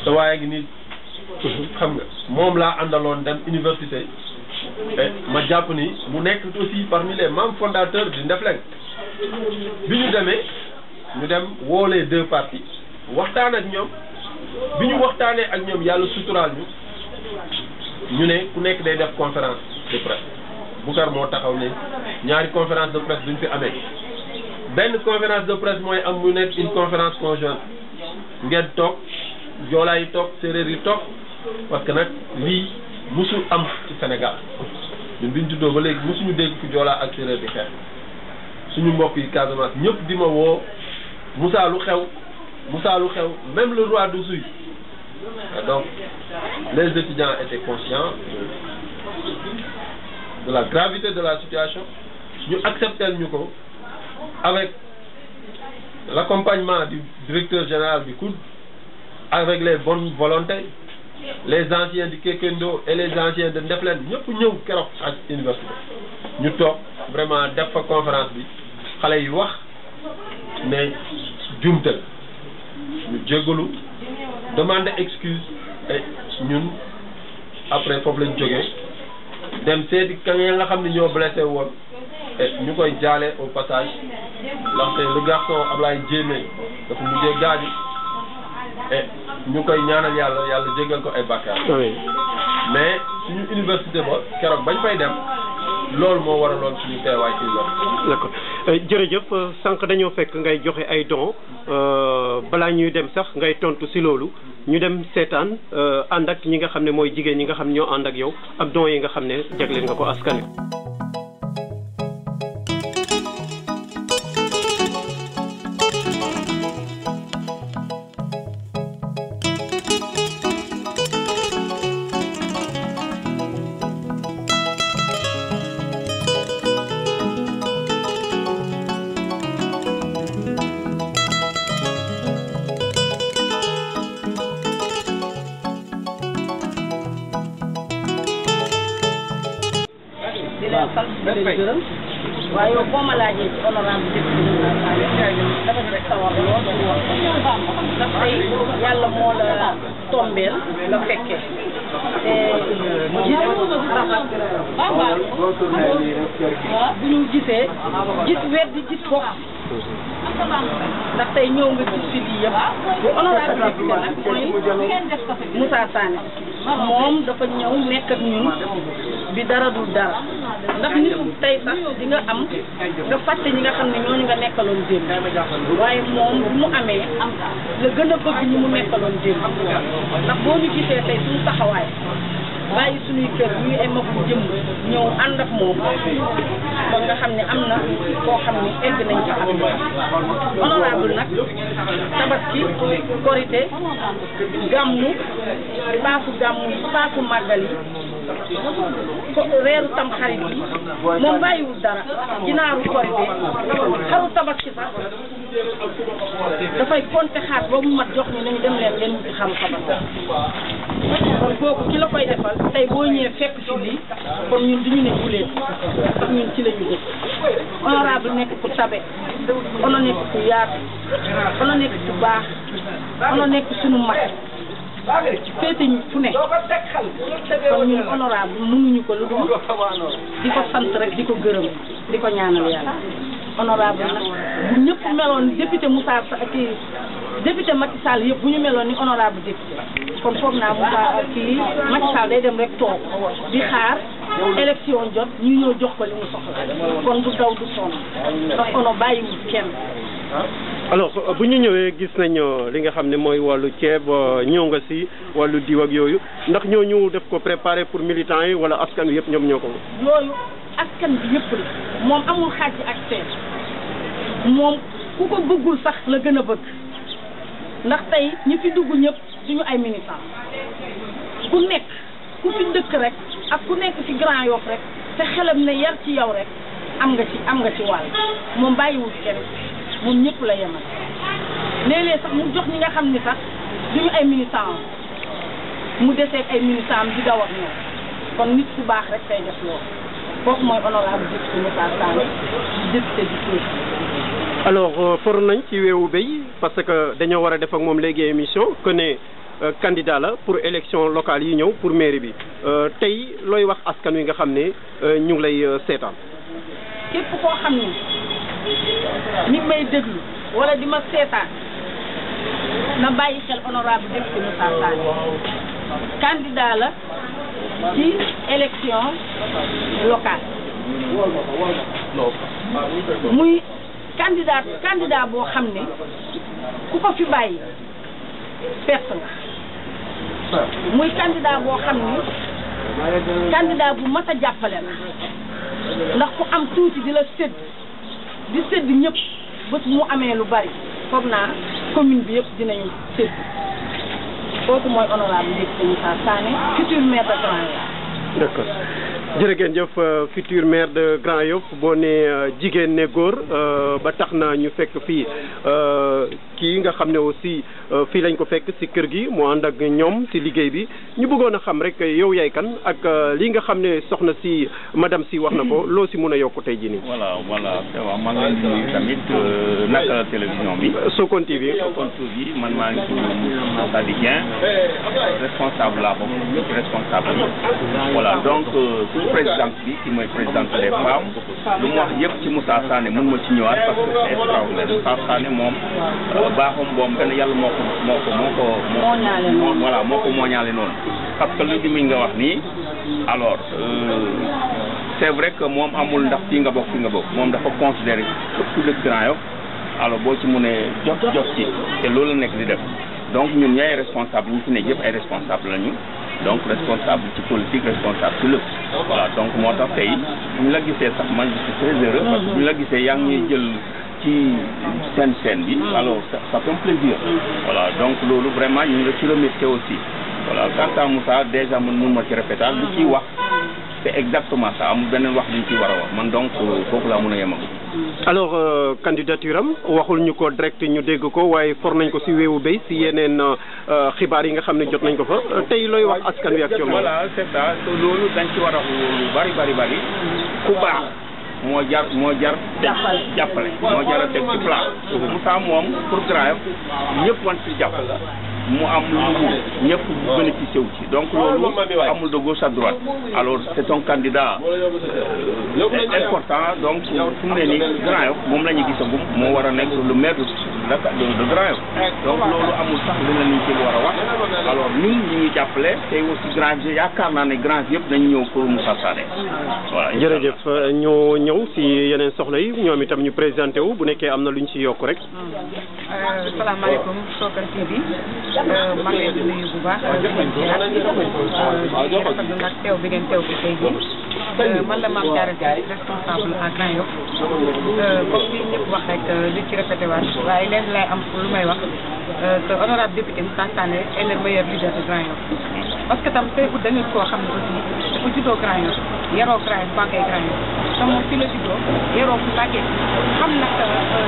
sa waaye ngi nit xam nga moom laa àndaloon dem université et ma jàpp ni mu nekk aussi parmi les membres fondateurs du Ndefleng bi ñu demee ñu dem woo les deux parties waxtaan ak ñoom bi ñu waxtaanee ak ñoom yàlla suturaal ñu ne ku nekk day def conférence de presse Boucar moo taxaw ne ñaari conférence de presse duñ fi amee benn conférence de presse mooy am mu nekk une conférence conjointe ngeen toog joolaa yi toog séeréer yi toog parce que nag lii musul am ci Sénégal ñun biñ juddoo ba léegi musuñu dégg fi joolaa ak séeréer di xeex suñu mbokk yi Casamance ñëpp di ma woo Moussa lu xew même le roi de Souy donc les étudiants étaient conscients de la gravité de la situation ñu accepté ñu ko avec l'accompagnement du directeur général du COUD avec les bonnes volontés les anciens du Kekendo et les anciens de Ndefleng ñëpp ñëw keroog ak université ñu toog vraiment def fa conférence bi xale yi wax mais jumte ñu jéggalu demander excuse et ñun après foofu lañ jógee dem seeti ka nga xam ne ñoo blessé woon et ñu koy jaale au passage ndaxte le garçon Ablaye Diémé dafa mujjee gaañu et ñu koy ñaanal yàlla jéggal ko ay bàkkaar mais suñu université ba keroog bañ fay dem loolu moo waraloon suñu teewaay ci loolu. d'accord jërëjëf sànq dañoo fekk ngay joxe ay dons balaa ñuy dem sax ngay tontu si loolu ñu dem seetaan ànd ak ñi nga xam ne mooy jigéen ñi nga xam ñoo ànd ak yow ak dons yi nga xam ne jagleel nga ko askan wi. waaye yow boo ma laajee ci honorable député dafa ci sawar lool ci wax ndax tey yàlla moo la tombeel nga fekkee te gis bu ñu gisee gis weddi gis bokk ndax tey ñëw nga gis fi lii yëpp bu honorable député nag mooy Moussa Sané moom dafa ñëw nekk ak ñun bi dara dul dara ndax nit tey sax di nga am nga fàtte ñi nga xam ne ñooñu nga nekkaloon démb waaye moom bu mu amee la gën a bëgg ñi mu nekkaloon démb ndax boo ñu gisee tey suñu taxawaay bàyyi suñuy kër ñuy ay mag bu jëm ñëw ànd ak moom kon nga xam ne am na koo xam ne egg nañ fa am honorable nag tabaski korité gàmmu paasu màggal yi reeru tam xarit yi moom bàyyiwul dara ginaaru korité xaru tabaski sax dafay compter xaar ba mu mat jox ni nañ dem leen ngeen wuti xaru tabaski kon kooku ki la koy defal tey boo ñëwee fekk ci lii kon ñun duñu ne buleen ndax ñun ci la ñu dëkk honorable nekk ku tabe ono nekk ku yaatu ono nekk ku baax ono nekk suñu mag féete ñu fu ne kon ñun honorable mënuñu ko lu dul di ko sant rek di ko gërëm di ko ñaanal yàlla honorable nag bu ñëpp meloon député Moussa kii député Macky Sall yëpp bu ñu meloon ni honorable député kon foog naa Moussa kii Macky Sall day dem rek toog di xaar élection jot ñu ñëw jox ko li mu soxla kon du daw du sonn ndax ono bàyyiwul kenn. alors bu ñu ñëwee gis nañ li nga xam ne mooy wàllu ceeb ñëw nga si wàllu diw ak yooyu ndax ñooñu def ko préparé pour militants yi wala askan wi yëpp ñoom ñoo ko. yooyu askan bi yëpp la moom amul xaaj ak seen moom ku ko bëggul sax la gën a bëgg ndax tey ñi fi dugg ñëpp duñu ay militants ku nekk ku fi dëkk rek ak ku nekk ci Grand Yoff rek te xelam ne yar ci yow rek am nga ci wàll moom bàyyiwul kenn moom ñëpp la yemal léeg-léeg sax mu jox ñi nga xam ni sax duñu ay militants mu desee ay militants di daw ak ñoom kon nit ku baax rek tey def loolu kooku mooy honorable député Moussa Sané député du Tour. alors for nañ ci weewu béy parce que dañoo war a def ak moom léegi émission que ne candidat la pour élection locale yi ñëw pour mairie bi tey looy wax askan wi nga xam ne ñu ngi lay seetaan. képp koo xam ni mi ngi may déglu wala di ma seetaan na bàyyi xel honorable député Moussa Sané candidat la ci élection locale muy candidat boo xam ne ku ko fi bàyyi perte nga muy candidat boo xam ni candidat bu mat a jàppale la ndax ku am tuuti di la sédd ñëpp bés mu amee lu bari foog naa commune bi yëpp dinañu sédd kooku mooy honorable député Moussa Sané futur maire de Grand Yoff. d'accord jërëjëf futur maire de Grand Yoff boo ne jigéen ne góor ba tax na ñu fekk fii kii nga xam ne aussi fii lañ ko fekk ci kër gi mu ànd ak ñoom ci liggéey bi ñu bëggoon a xam rek yow yaay kan ak li nga xam ne soxna si madame si wax na ko loo si mun a yokk tey jii nii. voilà waaw maa ngi leen di nuyu tamit naka télévision bi. Sokone TV. Sokone TV man maa ngi tudd Moussa Dieng responsable la boobu ñëpp responsable voilà donc suñu présidente bi ki mooy présidente des femmes lu mu wax yëpp ci Moussa Sané mun ma ci ñëwaat parce que c'est extraordinaire Moussa Sané moom baaxum boom benn yàlla moo ko mooñaale noonu parce que lu di nga wax nii alors c'est vrai que moom amul ndax fii nga bokk moom dafa considéré tout le Grand Yoff alors boo ci mënee jot ci te loolu la nekk di def donc ñun ñooy responsable ñu fi nekk yëpp ay responsable lañu donc responsable ci politique responsable ci lépp voilà donc moo tax tey bu ñu la gisee sax man je suis très heureux parce que bu ñu la gisee yaa ngi ñuy jël ci scène bi alors ça fait un plaisir voilà donc loolu vraiment ñu ngi la ci remercier aussi voilà quant à Moussa déjà man mun ma ci répéter lu ciy wax c'est exactement ça amul beneen wax li ñu ciy war a wax man donc foofu laa mun a yemagum. alors candidature am waxul ñu ko direct ñu dégg ko waaye for nañ ko ci weewu béy ci yeneen xibaar yi nga xam ne jot nañ ko fa tey looy wax askan wi actuellement. voilà c'est ça loolu dañ ci war a lu bari ku baax moo jar jàppale moo jar a teg ci place. Moussa moom pour Grand Yoff ñëpp wan ci jàpp mu am lu ñëpp bénéficié wu ci donc loolu amul de gauche à droite alors c'est un candidat important donc fu mu ne nii Grand Yoff moom la ñu gisagum moo war a nekk le maire de Grand Yoff donc loolu amul sax li la ñu ci war a wax alors ñun ñu ngi jàppale tey aussi Grand Yoff yaakaar naa ne Grand Yoff yëpp dañu ñëw pour Moussa Sané voilà. jërëjëf ñoo ñëw si yeneen soxla yi ñoom itam ñu présenté wu bu nekkee am na lu ñu ci yokk rek. salaamaaleykum Sokone TV maa ngi leen di nuyu bu baax di rafetlu nag teew bi ngeen teew ci tey jii man la Mame Diarra Ndiaye responsable à Grand Yoff comme li ñëpp wax rek li ci répété waat waaye leen lay am lu may wax que honorable député Moussa Sané est le meilleur leader de Grand Yoff parce que tam tey da ngeen koo xam ne aussi dafa juddoo Grand Yoff yaroo Grand Yoff màggee Grand Yoff te moom fi la juddoo yaroo fu màggee xam nag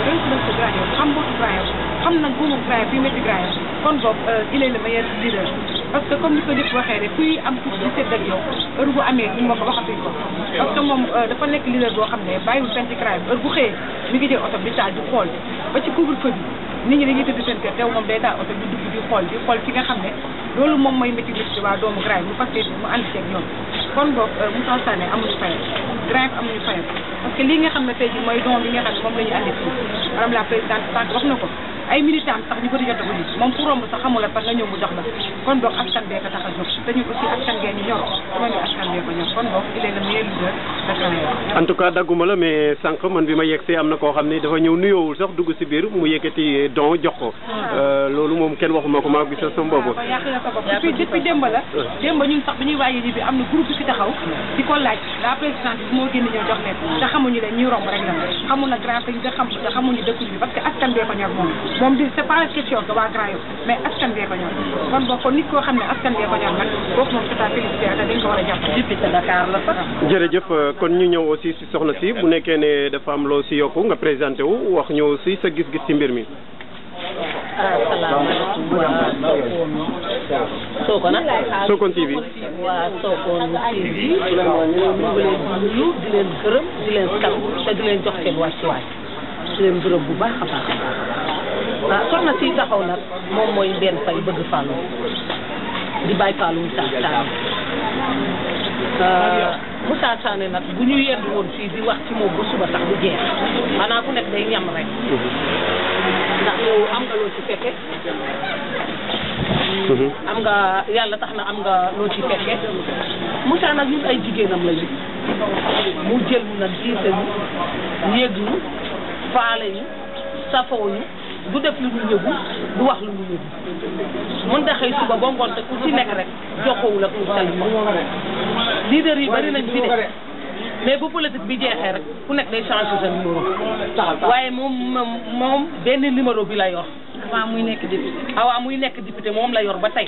réussir ko Grand Yoff xam mbootu Grand Yoff xam nag buumu Grand Yoff bi métti Grand Yoff kon boobu il est le meilleur leader parce que comme ni ko ñëpp waxee rek kuy am tuuti di sédd ak yow heure bu amee ñu ma ko waxatuñ ko parce que moom dafa nekk leader boo xam ne bàyyiwul fenn ci Grand Yoff heure bu xëyee mi ngi jël oto bi taal di xool ba ci couvre-feu bi nit ñi dañuy tëdd seen kër teew moom day taal oto bi dugg di xool fi nga xam ne loolu moom mooy métti ci waa doomu Grand Yoff mu fas mu ànd ceeg ñoom kon boog Moussa Sané amuñu fayam Grand Yoff amuñu fayam parce que lii nga xam ne tey ji mooy don bi nga xam ne moom la ñu andi fii madame la présidente sànq wax na ko ay militants sax ñu bëri jot ko gis moom ku romb sax xamul la parce que nga ñëw mu jox la kon boog askan bee ko tax a jóg te ñun aussi askan bee ñu ñor moom it askan bee ko ñor kon boog il est le meilleur leader de Grand Yoff. en tout cas dagguma la mais sànq man bi ma yegsee am na koo xam ne dafa ñëw nuyoowul sax dugg si biir mu yëkkati don jox ko loolu moom kenn waxuma ko maa gis sama bopp. waaw yàq na sa bopp depuis démb la démb ñun sax bi ñuy waaye ji bi am na groupe fi taxaw di ko laaj la présidente bi moo génn ñëw jox leen te xamuñu leen ñuy romb rek la xamul na Grand Yoff nga xam te xamuñu dëkkuñu bi parce que askan bee ko ñor moom di c'est pas question que waa Grand Yoff mais askan bee ko ñor kon boo ko nit koo xam ne askan bee ko ñor nag kooku moom c'est à féliciter te dañ ko war a jàpp député Dakar la sax. jërëjëf kon ñu ñëw aussi si soxna si bu nekkee ne dafa am loo si yokku nga présenté wu wax ñëw aussi sa gis-gis ci mbir mi. asalaamaaleykum waa Sokone Sokone TV. waa Sokone TV ñu ngi leen di nuyu di leen gërëm di leen sant te di leen jox seen wàccuwaay di leen gërëm bu baax a baax a baax soxna si taxaw nag moom mooy Mbène Faye bëgg Fallou di bàyyi Fallou Moussa Sané Moussa Sané nag bu ñu yedd woon fii di wax ci moom ba suba sax du jeex maanaam ku nekk day ñam rek ndax yow am nga loo ci fekke am nga yàlla tax na am nga loo ci fekke Moussa nag ñun ay jigéenam lañu mu jël ñu nag jiite ñu yéeg ñu faale ñu safoo ñu du def lu ñu yëgu du wax lu ñu yëgu mën da xëy suba ba ngoon te ku ci nekk rek jokkowul ak Moussa yi leader yi bari nañ fi de mais bu politique bi jeexee rek ku nekk day changer sa numéro waaye moom benn numéro bi la yor avant muy nekk député. avant muy nekk député moom la yor ba tey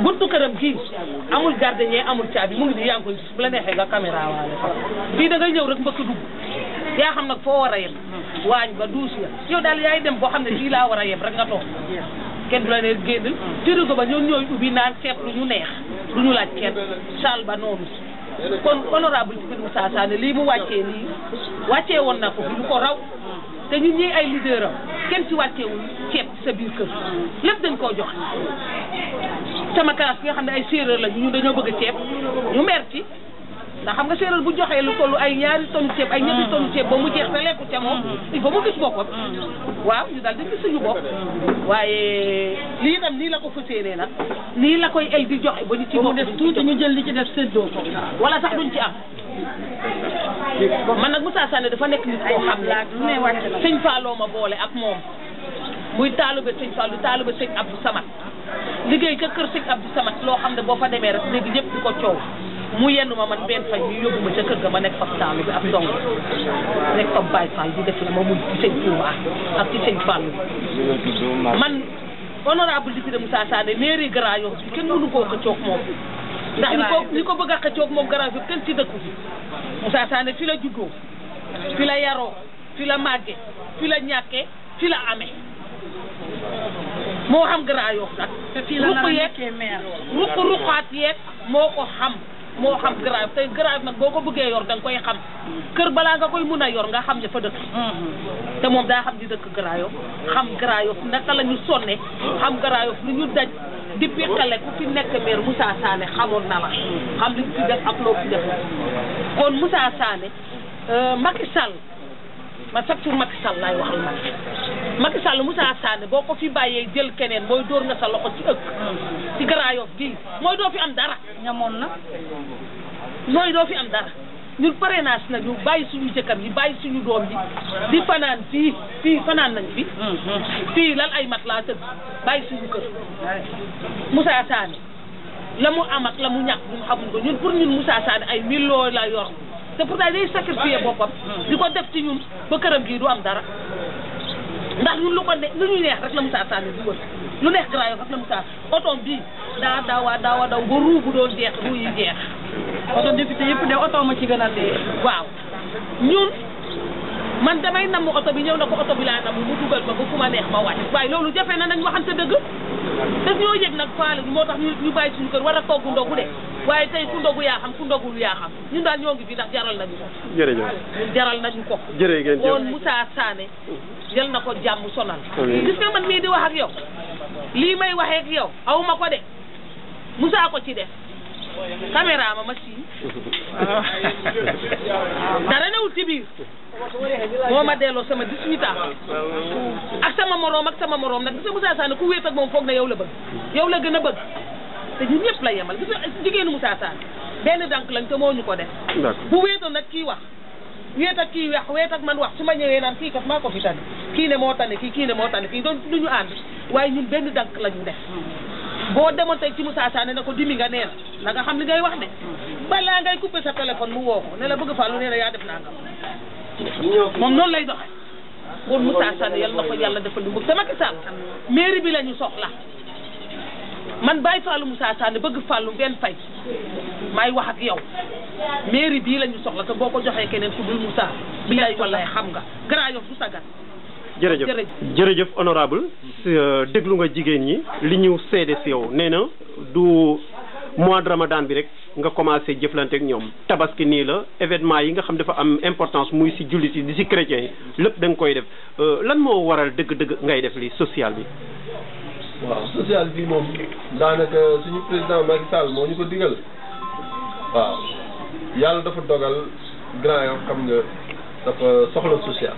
buntu këram gii amul gardien amul caabi mu ngi di yaa ngi koy gis bu la neexee nga caméra waale fii da ngay ñëw rek mbëkk dugg yaa xam nag foo war a yem waañ ba duus ya yow daal yaay dem boo xam ne fii laa war a yem rek nga toog kenn du la ne génnal frigo ba ñoom ñooy ubbi naan seet lu ñu neex du ñu laaj kenn salle ba noonu kon honorable député Moussa Sané lii mu wàccee nii wàccee woon na ko fi lu ko raw te ñun ñii ay leader am kenn ci wàcceewul ceeb ci sa biir kër lépp dañ koo joxe sama classe bi nga xam ne ay séeréer la ñu dañoo bëgg ceeb ñu mer ci ndax xam nga séeréer bu joxee lu tollu ay ñaari tonne ceeb ay ñetti tonne ceeb ba mu jeex te lekku ca moom il faut mu gis boppam waaw ñu daal di gis suñu bopp waaye lii itam nii la ko fas yéenee nag nii la koy el di joxe ba ñu ci mu des tuuti ñu jël li ci def séddoo ko. wala sax duñ ci am man nag Moussa Sané dafa nekk nit koo xam ne sëñ Fallou ma boole ak moom muy taalibe sëñ Fallou taalibe sëñ Abdou Samad liggéey ca kër sëñ Abdou Samad loo xam ne boo fa demee rek léegi ñëpp di ko coow mu yenn ma man Mbène Faye ñu yóbbu ma ca kër ga ma nekk fa taalibe bi ak ndong nekk fa Baye Fall di def la ma muy ci sëñ Touba ak ci sëñ Fallou man honorable député Moussa Sané mairie Grand Yoff bi kenn mënu koo xëccoog moom ndax ñi ko bëgg a xëccoog moom Grand Yoff kenn ci dëkku fi Moussa Sané fi la juddoo fi la yaroo fi la màgge fi la ñàkke fi la amee moo xam Grand Yoff nag ruqaat yeeg moo ko xam moo xam Grand Yoff tey Grand Yoff nag boo ko bëggee yor da nga koy xam kër balaa nga koy mun a yor nga xam ne fa dëkk te moom daa xam di dëkk Grand Yoff xam Grand Yoff naka la ñu sonne xam Grand Yoff lu ñu daj depuis xale ku fi nekk maire Moussa Sané xamoon na la xam li fi def ak loo fi def kon Moussa Sané Macky Sall ma chaque jour Macky Sall laay waxal Macky Sall Moussa Sané boo ko fi bàyyee jël keneen mooy dóor nga sa loxo ci ëkk ci Grand Yoff gii mooy doo fi am dara ñamoon na mooy doo fi am dara ñun parrainage nañu bàyyi suñu jëkkër yi bàyyi suñu doom yi di fanaan fii fanaan nañ fi fii lan ay mat laa tëdd bàyyi suñu kër Moussa Sané la mu am ak la mu ñàkk ñun xamuñ ko ñun pour ñun Moussa Sané ay millions la yor te pourtant day sacrifier boppam di ko def ci ñun ba këram gii du am dara ndax ñun lu ñu neex rek la Moussa Sané di wër lu neex Grand Yoff rek la Moussa oto bii daa daw ba ruu bu doon jeex ruu yi jeex oto député yëpp de oto ma ci gën a dee waaw ñun man damay namm oto bi ñëw na ko oto bi laa namm mu dugal ma ba fu ma neex ma wàcc waaye loolu jafe na nañ waxante dëgg daf ñoo yëg nag faale moo tax ñu bàyyi suñu kër war a togg ndogu de waaye tey ku ndogu yaa xam ku ndogul yaa xam ñun daal ñoo ngi fi ndax jaral nañu ko jërëjëf jaral nañu ko jërëjëf kon Moussa Sané jël na ko jàmm sonal gis nga man mii di wax ak yow lii may waxee ak yow aw ma ko de Moussa ko ci def caméra ma siin dara newul ci biir moo ma delloo sama 18 ans ak sama moroom nag gis nga Moussa Sané ku wéet ak moom foog na yow la bëgg yow la gën a bëgg te ñun ñëpp la yemal gis nga jigéenu Moussa Sané benn dànk lañ te moo ñu ko def bu wéetoon nag kii wax wéet ak kii wax wéet ak man wax su ma ñëwee naan kii kat maa ko fi tane kii ne moo tane kii ne moo tane kii doon du ñu ànd waaye ñun benn dànk la ñu def boo demoon tey ci Moussa Sané ne ko dimi nga neen la nga xam li ngay wax de balaa ngay coupé sa téléphone mu woo ko ne la bëgg fàllu nee na yaa def naa nga moom noonu lay doxe kon Moussa Sané yàlla na ko yàlla defal lu bëgg te Macky Sall mairie bi la ñu soxla man bàyyi Fallou Moussa Sané bëgg Fallou benn fay maay wax ak yow mairie bii la ñu soxla te boo ko joxee keneen ku dul Moussa bi lay wallaay xam nga Grand Yoff du sagat jërëjëf honorable déglu nga jigéen ñi li ñu seede si yow nee na du mois de Ramadan bi rek nga commencé jëflante ak ñoom tabaski nii la événement yi nga xam dafa am importance muy si jullit yi di si chrétiens yi lépp da nga koy def lan moo waral dëgg-dëgg ngay def li social bi. waaw social bi moom daanaka suñu président Macky Sall moo ñu ko digal waaw yàlla dafa dogal Grand Yoff xam nga dafa soxla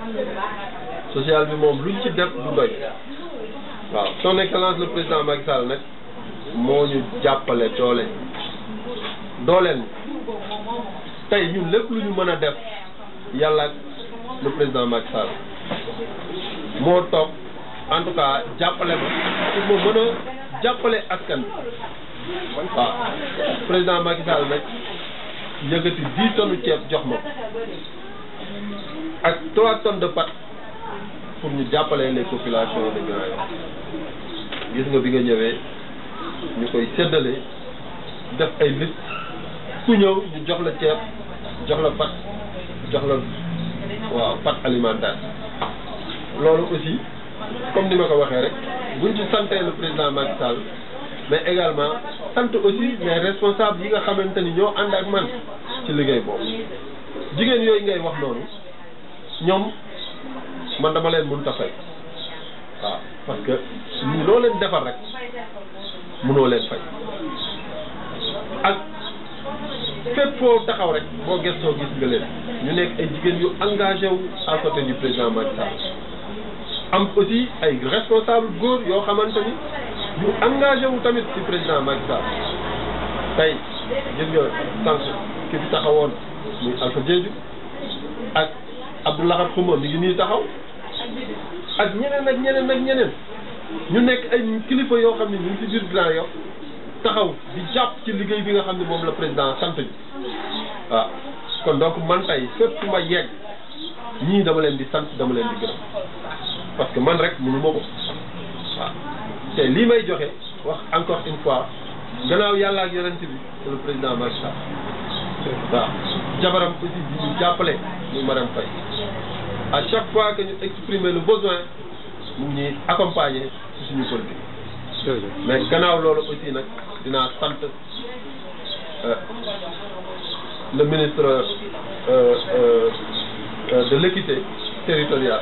social bi moom luñ ci def du doy waaw son excellence le président Macky Sall nag moo ñu jàppale dooleel tey ñun lépp lu ñu mën a def yàlla ak le président Macky Sall moo toog en tout cas jàppale ma pour ma mën a jàppale askan bi waaw président Macky Sall nag yëkkati 10 tonnes ceeb jox ma ak 3 tonnes de pâtes pour ñu jàppale les populations de Grand Yoff gis nga bi nga ñëwee ñu koy séddale def ay liste ku ñëw ñu jox la ceeb jox la pâte jox la waaw pâte alimentaire loolu aussi comme ni ma ko waxee rek buñ ci santé le président Macky Sall mais également sant aussi les responsables yi nga xamante ni ñoo ànd ak man ci liggéey boobu jigéen yooyu ngay wax noonu ñoom man dama leen mënut a fay waaw parce que ñii loo leen defar rek mënoo leen fay ak fépp foo taxaw rek boo gëstoo gis nga leen ñu nekk ay jigéen yu engagé wu à côté du président Macky Sall am aussi ay responsable góor yoo xamante ni yu engagé wu tamit ci président Macky Sall tey gis nga sànq ki fi taxawoon muy Alpha Diédhiou ak Abdou Lahad Xuma mi ngi nii taxaw ak ñeneen ñu nekk ay kilifa yoo xam ne ñu ngi ci biir Grand Yoff taxaw di jàpp ci liggéey bi nga xam ne moom la président sant bi waaw kon donc man tey fépp fu ma yegg ñii dama leen di sant dama leen di gërëm parce que man rek mënu ma ko waaw te lii may joxe wax encore une fois gannaaw yàlla ak yonent bi le président Macky Sall waaw jabaram aussi di ñu jàppale muy madame Faye à chaque fois que ñu exprimer le besoin mu ngi ñuy accompagner ci suñu politique mais gannaaw loolu aussi nag dinaa sant le ministre de l'équité territoriale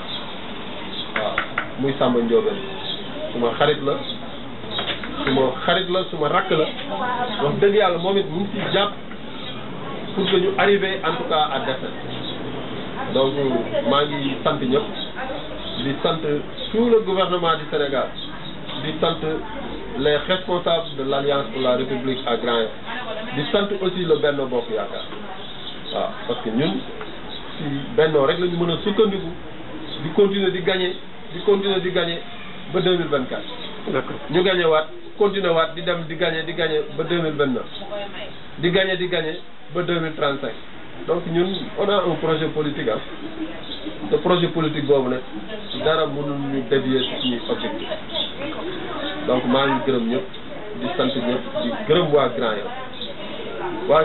waaw muy Samba Ndiobène suma xarit la suma rakk la wax dëgg yàlla moom it mu ngi ciy jàpp pour que ñu arriver en tout cas à dessein donc maa ngi sant ñëpp di sant tout le gouvernement du Sénégal di sant les responsables de l'Alliance pour la République à Grand Yoff di sant aussi le Benno Bokk Yaakaar waaw parce que ñun si Benno rek la ñu mën a sukkandiku di continuer di gagner ba 2024. D'accord ñu gagné waat continuer waat di dem di gagner ba 2029 di gagner ba 2035 donc ñun on a un projet politique te projet politique boobu nag dara mënul ñu dévier suñuy objectif donc maa ngi gërëm ñëpp di sant ñëpp di gërëm waa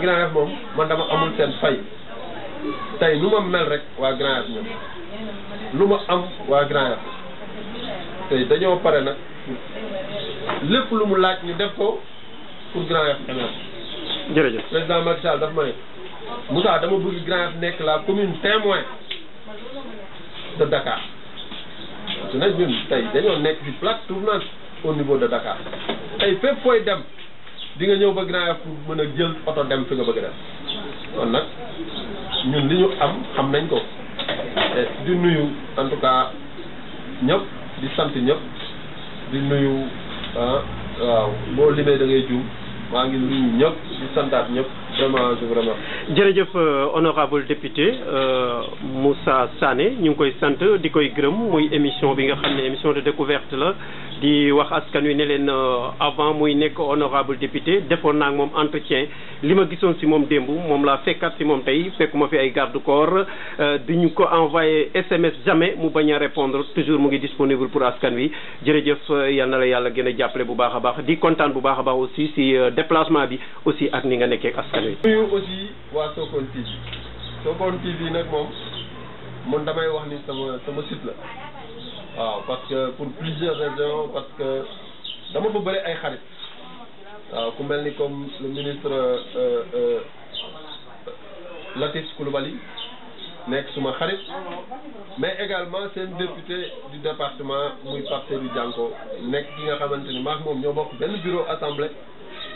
Grand Yoff moom man dama amul seen fay tey nu ma mel rek waa Grand Yoff ñoom lu ma am waa Grand Yoff tey dañoo pare nag lépp lu mu laaj ñu def ko pour Grand Yoff émerger. jërëjëf président Macky Sall daf ma ne Moussa dama bëgg Grand Yoff nekk la commune témoin de Dakar parce que nag ñun tey dañoo nekk ci plaque tournante au niveau de Dakar tey fépp fooy dem di nga ñëw ba Grand Yoff pour mën a jël oto dem fi nga bëgg a dem kon nag ñun li ñu am xam nañ ko di nuyu en tout cas ñëpp di sant ñëpp di nuyu waaw boo limee da ngay juum maa ngi nuyu ñëpp di santaat ñëpp vraiment jërëjëf honorable député Moussa Sané ñu ngi koy sant di koy gërëm muy émission bi nga xam ne émission de découverte la di wax askan wi ne leen avant muy nekk honorable député defoon naa ak moom entretien li ma gisoon si moom démb moom laa fekkaat si moom tey fekkuma fi ay garde corps di ñu ko envoyé SMS jamais mu bañ a répondre toujours mu ngi disponible pour askan wi jërëjëf yal na la yàlla gën a jàppale bu baax a baax di kontaan bu baax a baax aussi si déplacement bi aussi ak ni nga nekkee ak askan wi. nuyu aussi waa Sokone TV Sokone TV nag moom man damay wax ni sama site la waaw parce que pour plusieurs raisons parce que dama fa bëri ay xarit waaw ku mel ni comme le ministre Latif Coulibaly nekk suma xarit mais également seen député du département muy Pape Seydou Dianko nekk ki nga xamante ni maak moom ñoo bokk benn bureau assemblée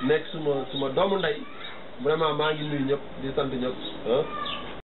nekk suma doomu ndey vraiment maa ngi nuyu ñëpp di sant ñëpp